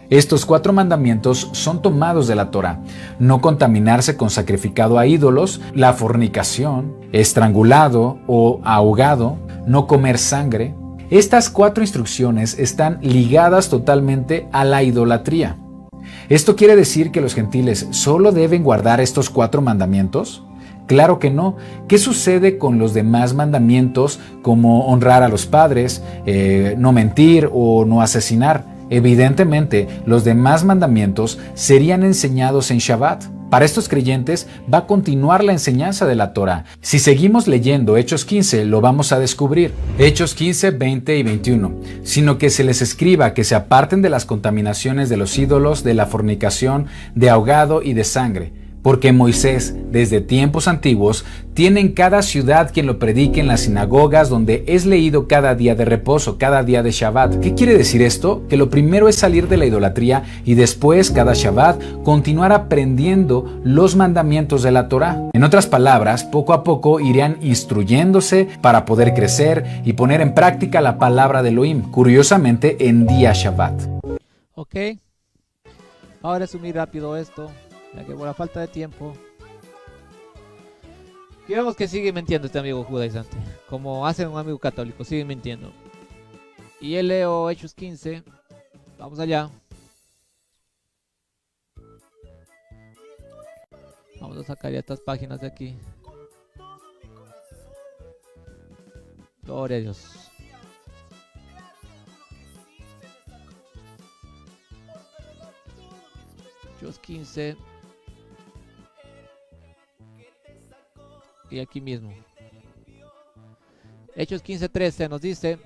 Estos 4 mandamientos son tomados de la Torá: no contaminarse con sacrificado a ídolos, la fornicación, estrangulado o ahogado, no comer sangre. Estas 4 instrucciones están ligadas totalmente a la idolatría. ¿Esto quiere decir que los gentiles solo deben guardar estos 4 mandamientos? Claro que no. ¿Qué sucede con los demás mandamientos, como honrar a los padres, no mentir o no asesinar? Evidentemente, los demás mandamientos serían enseñados en Shabbat. Para estos creyentes va a continuar la enseñanza de la Torá. Si seguimos leyendo Hechos 15, lo vamos a descubrir. Hechos 15, 20 y 21. Sino que se les escriba que se aparten de las contaminaciones de los ídolos, de la fornicación, de ahogado y de sangre. Porque Moisés, desde tiempos antiguos, tiene en cada ciudad quien lo predique en las sinagogas, donde es leído cada día de reposo, cada día de Shabbat. ¿Qué quiere decir esto? Que lo primero es salir de la idolatría y después, cada Shabbat, continuar aprendiendo los mandamientos de la Torá. En otras palabras, poco a poco irán instruyéndose para poder crecer y poner en práctica la palabra de Elohim, curiosamente en día Shabbat. Ok, ahora resumir rápido esto, ya que por la falta de tiempo. Y vemos que sigue mintiendo este amigo judaizante, como hace un amigo católico, sigue mintiendo. Y él leo Hechos 15, vamos allá. Vamos a sacar ya estas páginas de aquí. Gloria a Dios. Hechos 15. Y aquí mismo. Hechos 15:13 nos dice: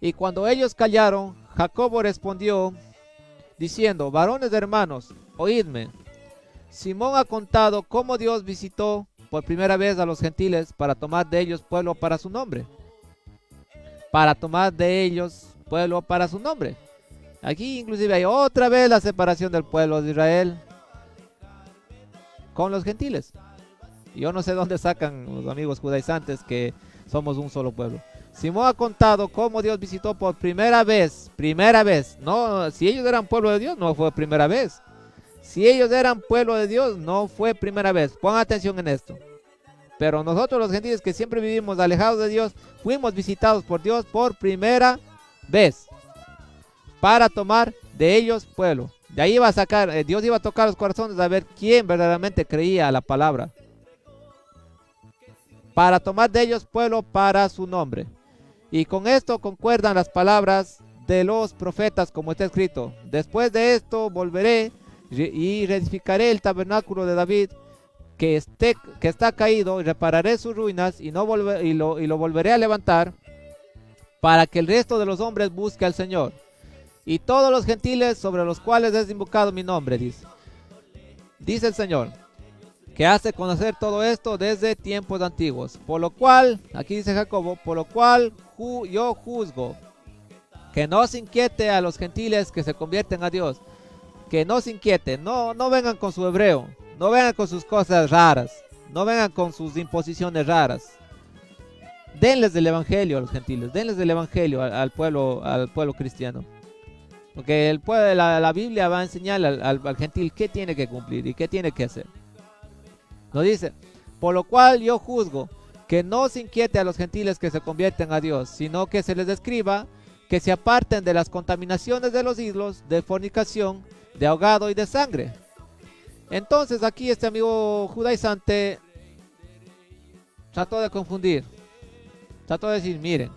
y cuando ellos callaron, Jacobo respondió diciendo: varones hermanos, oídme. Simón ha contado cómo Dios visitó por primera vez a los gentiles para tomar de ellos pueblo para su nombre. Para tomar de ellos pueblo para su nombre. Aquí inclusive hay otra vez la separación del pueblo de Israel con los gentiles. Yo no sé dónde sacan los amigos judaizantes que somos un solo pueblo. Simón ha contado cómo Dios visitó por primera vez. No, si ellos eran pueblo de Dios, no fue primera vez. Si ellos eran pueblo de Dios, no fue primera vez. Pongan atención en esto. Pero nosotros los gentiles que siempre vivimos alejados de Dios, fuimos visitados por Dios por primera vez. Para tomar de ellos pueblo. De ahí iba a sacar, Dios iba a tocar los corazones a ver quién verdaderamente creía a la palabra. Para tomar de ellos pueblo para su nombre. Y con esto concuerdan las palabras de los profetas, como está escrito: después de esto volveré y reedificaré el tabernáculo de David que está caído, y repararé sus ruinas y lo volveré a levantar, para que el resto de los hombres busque al Señor y todos los gentiles sobre los cuales es invocado mi nombre, dice el Señor. que hace conocer todo esto desde tiempos antiguos. Por lo cual, aquí dice Jacobo, por lo cual yo juzgo que no se inquiete a los gentiles que se convierten a Dios. Que no se inquieten, no vengan con su hebreo, no vengan con sus cosas raras, no vengan con sus imposiciones raras. Denles del evangelio a los gentiles, denles del evangelio al pueblo cristiano. Porque el pueblo, la Biblia va a enseñar al gentil qué tiene que cumplir y qué tiene que hacer. Nos dice, por lo cual yo juzgo que no se inquiete a los gentiles que se convierten a Dios, sino que se les describa que se aparten de las contaminaciones de los ídolos, de fornicación, de ahogado y de sangre. Entonces aquí este amigo judaizante trató de confundir, trató de decir, miren,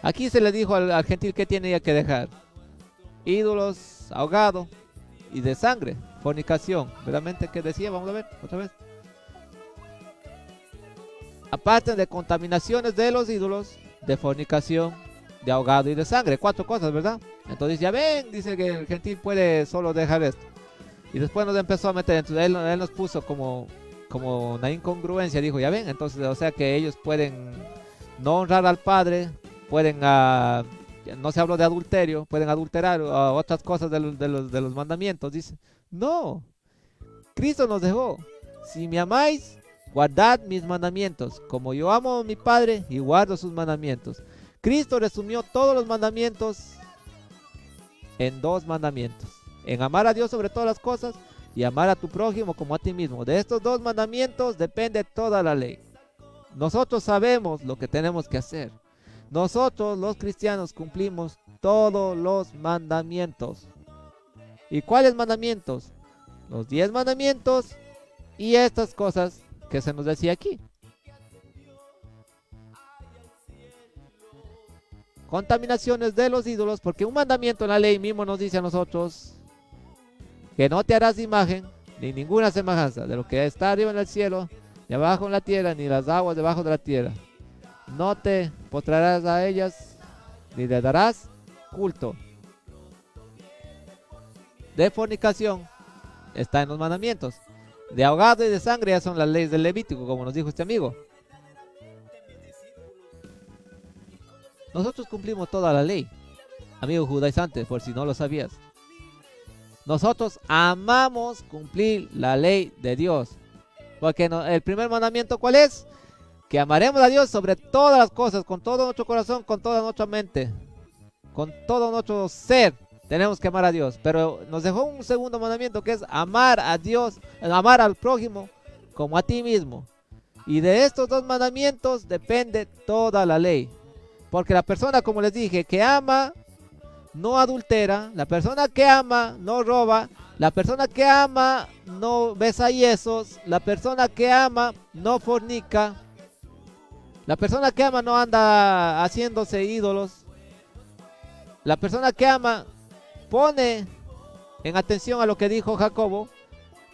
aquí se le dijo al gentil que tenía que dejar: ídolos, ahogado y de sangre, fornicación. ¿Realmente qué decía? Vamos a ver otra vez. Aparte de contaminaciones de los ídolos, de fornicación, de ahogado y de sangre. 4 cosas, ¿verdad? Entonces ya ven, dice que el gentil puede solo dejar esto. Y después nos empezó a meter, entonces él nos puso como una incongruencia. Dijo, ya ven, entonces, o sea que ellos pueden no honrar al Padre, pueden, no se habló de adulterio, pueden adulterar otras cosas de los mandamientos. Dice, no, Cristo nos dejó: si me amáis, guardad mis mandamientos, como yo amo a mi Padre y guardo sus mandamientos. Cristo resumió todos los mandamientos en 2 mandamientos: en amar a Dios sobre todas las cosas y amar a tu prójimo como a ti mismo. De estos 2 mandamientos depende toda la ley. Nosotros sabemos lo que tenemos que hacer. Nosotros los cristianos cumplimos todos los mandamientos. ¿Y cuáles mandamientos? Los 10 mandamientos y estas cosas que se nos decía aquí. Contaminaciones de los ídolos, porque un mandamiento en la ley mismo nos dice a nosotros que no te harás imagen ni ninguna semejanza de lo que está arriba en el cielo, ni abajo en la tierra, ni las aguas debajo de la tierra. No te postrarás a ellas, ni le darás culto. De fornicación está en los mandamientos. De ahogado y de sangre ya son las leyes del Levítico, como nos dijo este amigo. Nosotros cumplimos toda la ley, amigo judaizante, por si no lo sabías. Nosotros amamos cumplir la ley de Dios. Porque el primer mandamiento, ¿cuál es? Que amaremos a Dios sobre todas las cosas, con todo nuestro corazón, con toda nuestra mente, con todo nuestro ser. Tenemos que amar a Dios. Pero nos dejó un segundo mandamiento, que es amar a Dios, amar al prójimo como a ti mismo. Y de estos 2 mandamientos depende toda la ley. Porque la persona, como les dije, que ama no adultera, la persona que ama no roba, la persona que ama no besa yesos, la persona que ama no fornica, la persona que ama no anda haciéndose ídolos, la persona que ama pone en atención a lo que dijo Jacobo,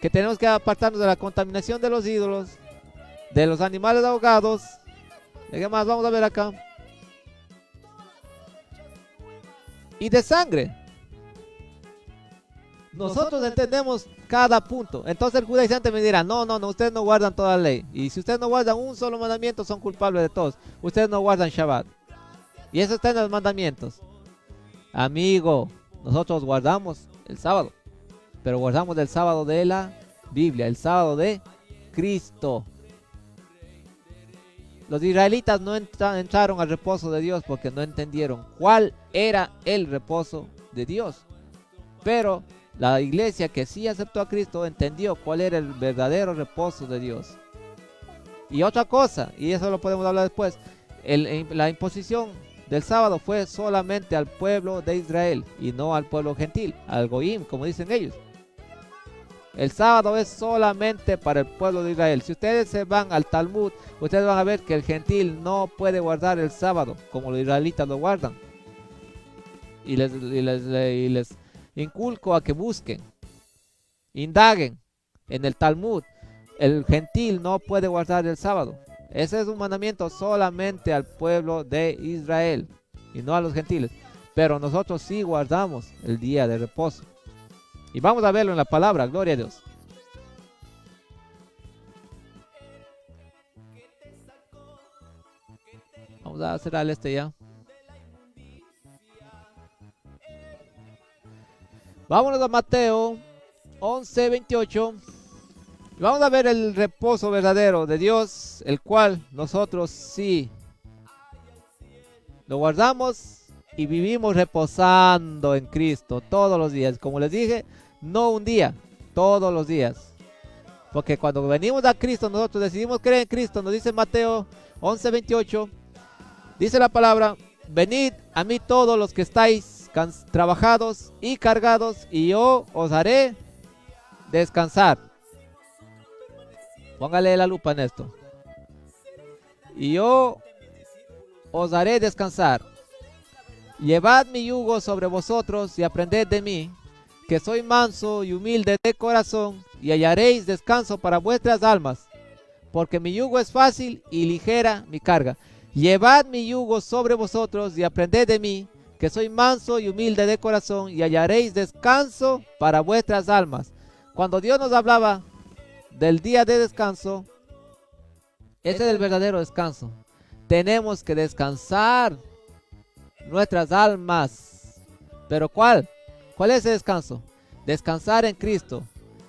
que tenemos que apartarnos de la contaminación de los ídolos, de los animales ahogados. ¿Qué más? Vamos a ver acá. Y de sangre. Nosotros entendemos cada punto. Entonces el judaizante me dirá, no, ustedes no guardan toda la ley. Y si ustedes no guardan un solo mandamiento, son culpables de todos. Ustedes no guardan Shabbat. Y eso está en los mandamientos. Amigo, nosotros guardamos el sábado. Pero guardamos el sábado de la Biblia, el sábado de Cristo. Los israelitas no entraron al reposo de Dios porque no entendieron cuál era el reposo de Dios. Pero la iglesia que sí aceptó a Cristo entendió cuál era el verdadero reposo de Dios. Y otra cosa, y eso lo podemos hablar después, la imposición del sábado fue solamente al pueblo de Israel y no al pueblo gentil, al Goim, como dicen ellos. El sábado es solamente para el pueblo de Israel. Si ustedes se van al Talmud, ustedes van a ver que el gentil no puede guardar el sábado como los israelitas lo guardan. Y les inculco a que busquen, indaguen en el Talmud. El gentil no puede guardar el sábado. Ese es un mandamiento solamente al pueblo de Israel y no a los gentiles. Pero nosotros sí guardamos el día de reposo. Y vamos a verlo en la palabra, gloria a Dios. Vamos a cerrar este ya. Vámonos a Mateo 11:28. Vamos a ver el reposo verdadero de Dios, el cual nosotros sí lo guardamos y vivimos reposando en Cristo todos los días. Como les dije, no un día, todos los días. Porque cuando venimos a Cristo, nosotros decidimos creer en Cristo. Nos dice Mateo 11:28. Dice la palabra: venid a mí todos los que estáis trabajados y cargados, y yo os haré descansar. Póngale la lupa en esto. Y yo os haré descansar. Llevad mi yugo sobre vosotros y aprended de mí, que soy manso y humilde de corazón, y hallaréis descanso para vuestras almas, porque mi yugo es fácil y ligera mi carga. Llevad mi yugo sobre vosotros y aprended de mí, que soy manso y humilde de corazón, y hallaréis descanso para vuestras almas. Cuando Dios nos hablaba del día de descanso, ese es el verdadero descanso. Tenemos que descansar nuestras almas. ¿Pero cuál? ¿Cuál es ese descanso? Descansar en Cristo.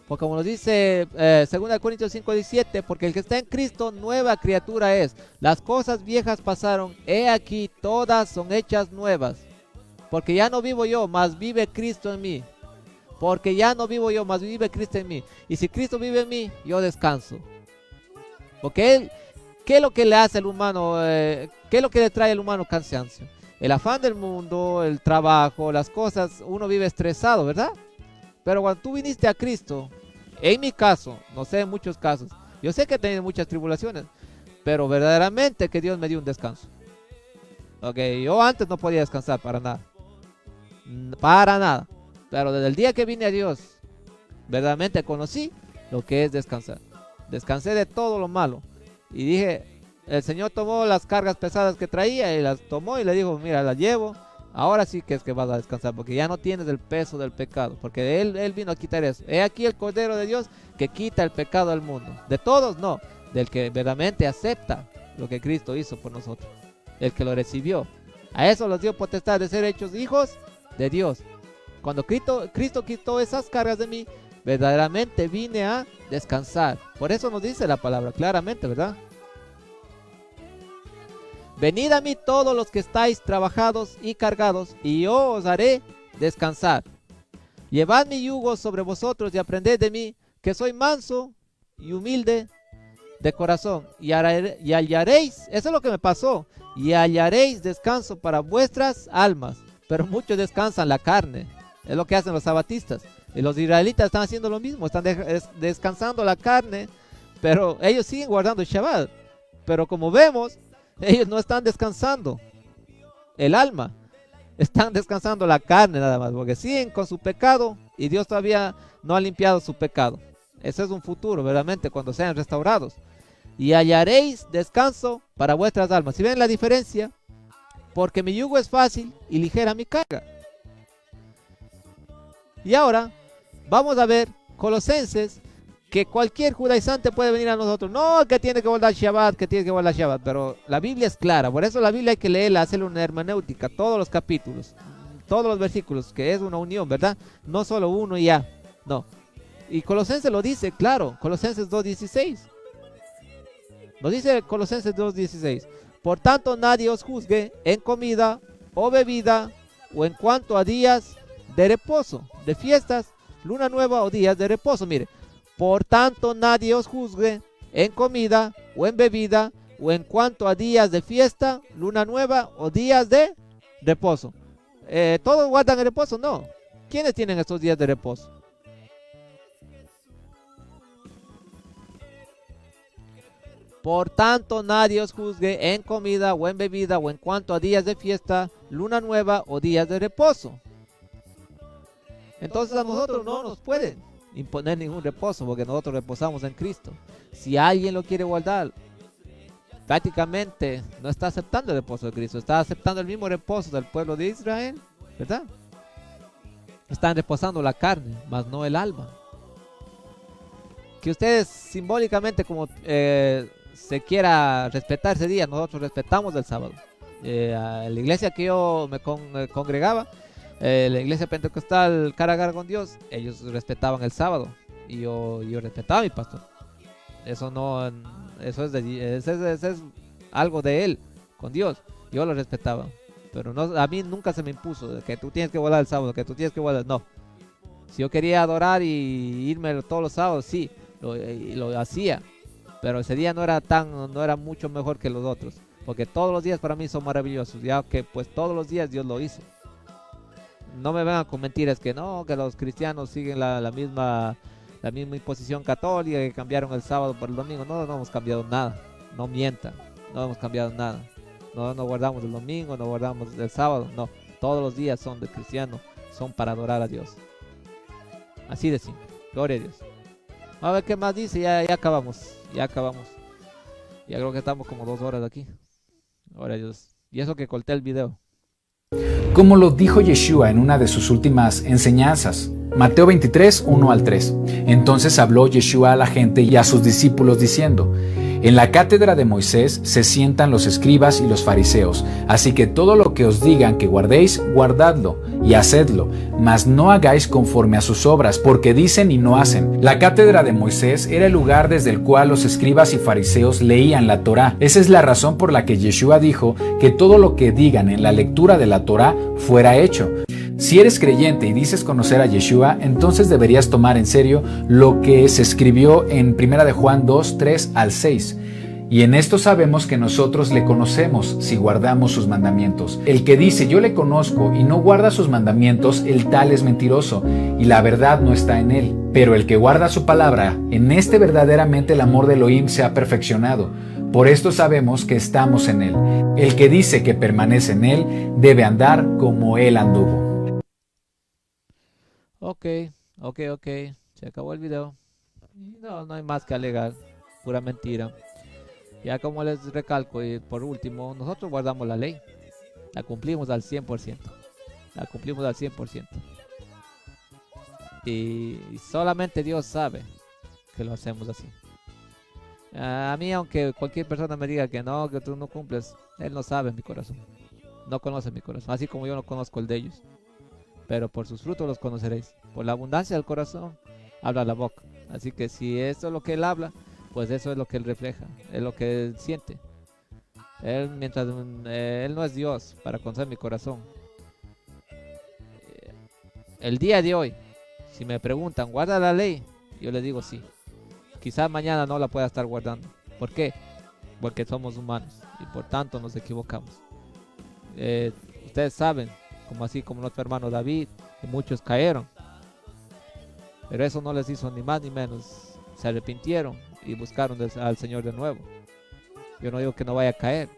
Porque como nos dice 2 Corintios 5:17, porque el que está en Cristo, nueva criatura es. Las cosas viejas pasaron, he aquí, todas son hechas nuevas. Porque ya no vivo yo, mas vive Cristo en mí. Porque ya no vivo yo, mas vive Cristo en mí. Y si Cristo vive en mí, yo descanso. Porque ¿qué es lo que le hace al humano? ¿Qué es lo que le trae al humano cansancio? El afán del mundo, el trabajo, las cosas. Uno vive estresado, ¿verdad? Pero cuando tú viniste a Cristo, en mi caso, no sé, en muchos casos, yo sé que he tenido muchas tribulaciones, pero verdaderamente que Dios me dio un descanso. Ok, yo antes no podía descansar para nada. Para nada. Pero desde el día que vine a Dios, verdaderamente conocí lo que es descansar. Descansé de todo lo malo. Y dije, el Señor tomó las cargas pesadas que traía y las tomó y le dijo, mira, las llevo. Ahora sí que es que vas a descansar, porque ya no tienes el peso del pecado. Porque Él vino a quitar eso. He aquí el Cordero de Dios que quita el pecado del mundo. De todos no, del que verdaderamente acepta lo que Cristo hizo por nosotros. El que lo recibió. A eso los dio potestad de ser hechos hijos de Dios. Cuando Cristo quitó esas cargas de mí, verdaderamente vine a descansar. Por eso nos dice la palabra claramente, ¿verdad? Venid a mí todos los que estáis trabajados y cargados, y yo os haré descansar. Llevad mi yugo sobre vosotros y aprended de mí, que soy manso y humilde de corazón, y hallaréis, eso es lo que me pasó, y hallaréis descanso para vuestras almas. Pero muchos descansan la carne. Es lo que hacen los sabatistas. Y los israelitas están haciendo lo mismo. Están descansando la carne. Pero ellos siguen guardando el Shabbat. Pero como vemos, ellos no están descansando el alma. Están descansando la carne nada más. Porque siguen con su pecado. Y Dios todavía no ha limpiado su pecado. Ese es un futuro, verdaderamente, cuando sean restaurados. Y hallaréis descanso para vuestras almas. ¿Si ven la diferencia? Porque mi yugo es fácil y ligera mi carga. Y ahora vamos a ver Colosenses, que cualquier judaizante puede venir a nosotros. No, que tiene que guardar Shabbat, que tiene que guardar Shabbat. Pero la Biblia es clara. Por eso la Biblia hay que leerla, hacerle una hermenéutica, todos los capítulos, todos los versículos, que es una unión, ¿verdad? No solo uno y ya. No. Y Colosenses lo dice, claro. Colosenses 2:16. Lo dice Colosenses 2:16. Por tanto, nadie os juzgue en comida o bebida o en cuanto a días de reposo, de fiestas, luna nueva o días de reposo. Mire, por tanto, nadie os juzgue en comida o en bebida o en cuanto a días de fiesta, luna nueva o días de reposo. ¿Todos guardan el reposo? No. ¿Quiénes tienen estos días de reposo? Por tanto, nadie os juzgue en comida o en bebida o en cuanto a días de fiesta, luna nueva o días de reposo. Entonces a nosotros no nos pueden imponer ningún reposo porque nosotros reposamos en Cristo. Si alguien lo quiere guardar, prácticamente no está aceptando el reposo de Cristo, está aceptando el mismo reposo del pueblo de Israel, ¿verdad? Están reposando la carne, mas no el alma. Que ustedes simbólicamente, como se quiera respetar ese día, nosotros respetamos el sábado. A la iglesia que yo congregaba, la iglesia pentecostal cara a cara con Dios, ellos respetaban el sábado y yo respetaba a mi pastor. Eso no, eso es algo de él con Dios. Yo lo respetaba, pero no, a mí nunca se me impuso de que tú tienes que volar el sábado, que tú tienes que volar. No, si yo quería adorar y irme todos los sábados, sí, lo hacía, pero ese día no era mucho mejor que los otros, porque todos los días para mí son maravillosos, ya que pues todos los días Dios lo hizo. No me vengan con mentiras que no, que los cristianos siguen la misma imposición católica, que cambiaron el sábado por el domingo. No hemos cambiado nada, no mientan, no hemos cambiado nada. No guardamos el domingo, no guardamos el sábado, no. Todos los días son de cristiano, son para adorar a Dios. Así de simple, gloria a Dios. A ver qué más dice, ya acabamos. Ya creo que estamos como 2 horas aquí. Gloria a Dios. Y eso que corté el video. Como lo dijo Yeshua en una de sus últimas enseñanzas, Mateo 23, 1 al 3. Entonces habló Yeshua a la gente y a sus discípulos diciendo: en la cátedra de Moisés se sientan los escribas y los fariseos, así que todo lo que os digan que guardéis, guardadlo y hacedlo, mas no hagáis conforme a sus obras, porque dicen y no hacen. La cátedra de Moisés era el lugar desde el cual los escribas y fariseos leían la Torá. Esa es la razón por la que Yeshua dijo que todo lo que digan en la lectura de la Torá fuera hecho. Si eres creyente y dices conocer a Yeshua, entonces deberías tomar en serio lo que se escribió en 1 de Juan 2, 3 al 6. Y en esto sabemos que nosotros le conocemos si guardamos sus mandamientos. El que dice yo le conozco y no guarda sus mandamientos, el tal es mentiroso y la verdad no está en él. Pero el que guarda su palabra, en este verdaderamente el amor de Elohim se ha perfeccionado. Por esto sabemos que estamos en él. El que dice que permanece en él debe andar como él anduvo. Ok. Se acabó el video. No hay más que alegar. Pura mentira. Ya como les recalco, y por último, nosotros guardamos la ley. La cumplimos al 100%. Y solamente Dios sabe que lo hacemos así. A mí, aunque cualquier persona me diga que no, que tú no cumples, Él no sabe mi corazón. No conoce mi corazón, así como yo no conozco el de ellos. Pero por sus frutos los conoceréis. Por la abundancia del corazón habla la boca. Así que si eso es lo que Él habla, pues eso es lo que Él refleja, es lo que Él siente. Él no es Dios para conocer mi corazón. El día de hoy, si me preguntan, ¿guarda la ley? Yo les digo sí. Quizás mañana no la pueda estar guardando. ¿Por qué? Porque somos humanos y por tanto nos equivocamos. Ustedes saben, como así como nuestro hermano David, que muchos cayeron. Pero eso no les hizo ni más ni menos. Se arrepintieron y buscaron al Señor de nuevo. Yo no digo que no vaya a caer,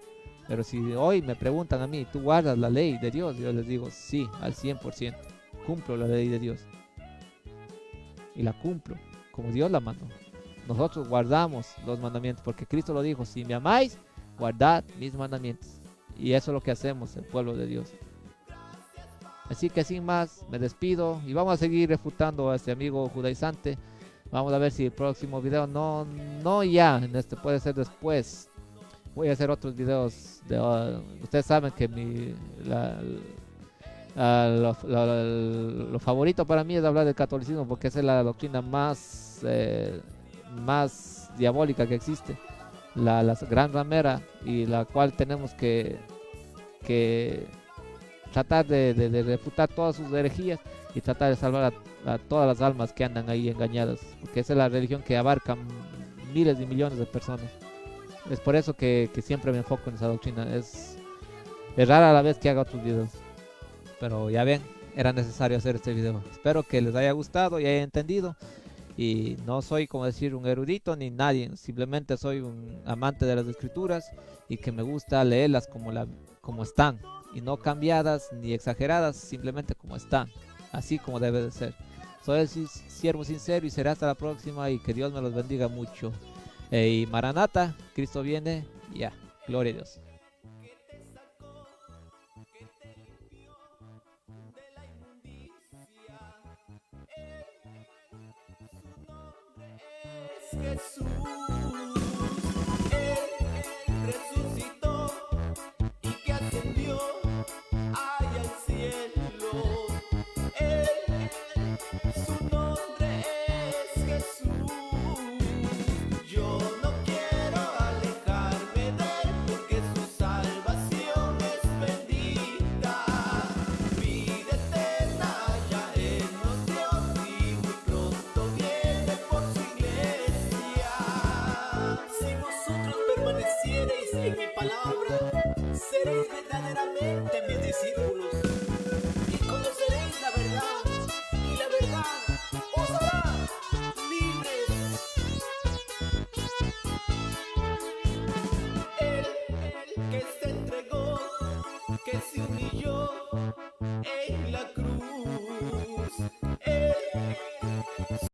pero si hoy me preguntan a mí, ¿tú guardas la ley de Dios? Yo les digo sí, al 100%. Cumplo la ley de Dios. Y la cumplo como Dios la mandó. Nosotros guardamos los mandamientos porque Cristo lo dijo: si me amáis, guardad mis mandamientos. Y eso es lo que hacemos, el pueblo de Dios. Así que sin más, me despido y vamos a seguir refutando a este amigo judaizante. Vamos a ver si el próximo video, no ya, puede ser después. Voy a hacer otros videos. Ustedes saben que lo favorito para mí es hablar del catolicismo, porque esa es la doctrina más diabólica que existe. La gran ramera, y la cual tenemos que tratar de refutar todas sus herejías y tratar de salvar a todas las almas que andan ahí engañadas, porque esa es la religión que abarca miles y millones de personas. Es por eso que siempre me enfoco en esa doctrina. Es rara la vez que haga otros videos, pero ya ven, era necesario hacer este video. Espero que les haya gustado y hayan entendido. Y no soy, como decir, un erudito ni nadie, simplemente soy un amante de las escrituras y que me gusta leerlas como están, y no cambiadas ni exageradas, simplemente como están, así como debe de ser. Soy el siervo sincero y será hasta la próxima, y que Dios me los bendiga mucho. Y Maranata, Cristo viene, ya, gloria a Dios. Jesús, Él resucitó, y que hace Cristo.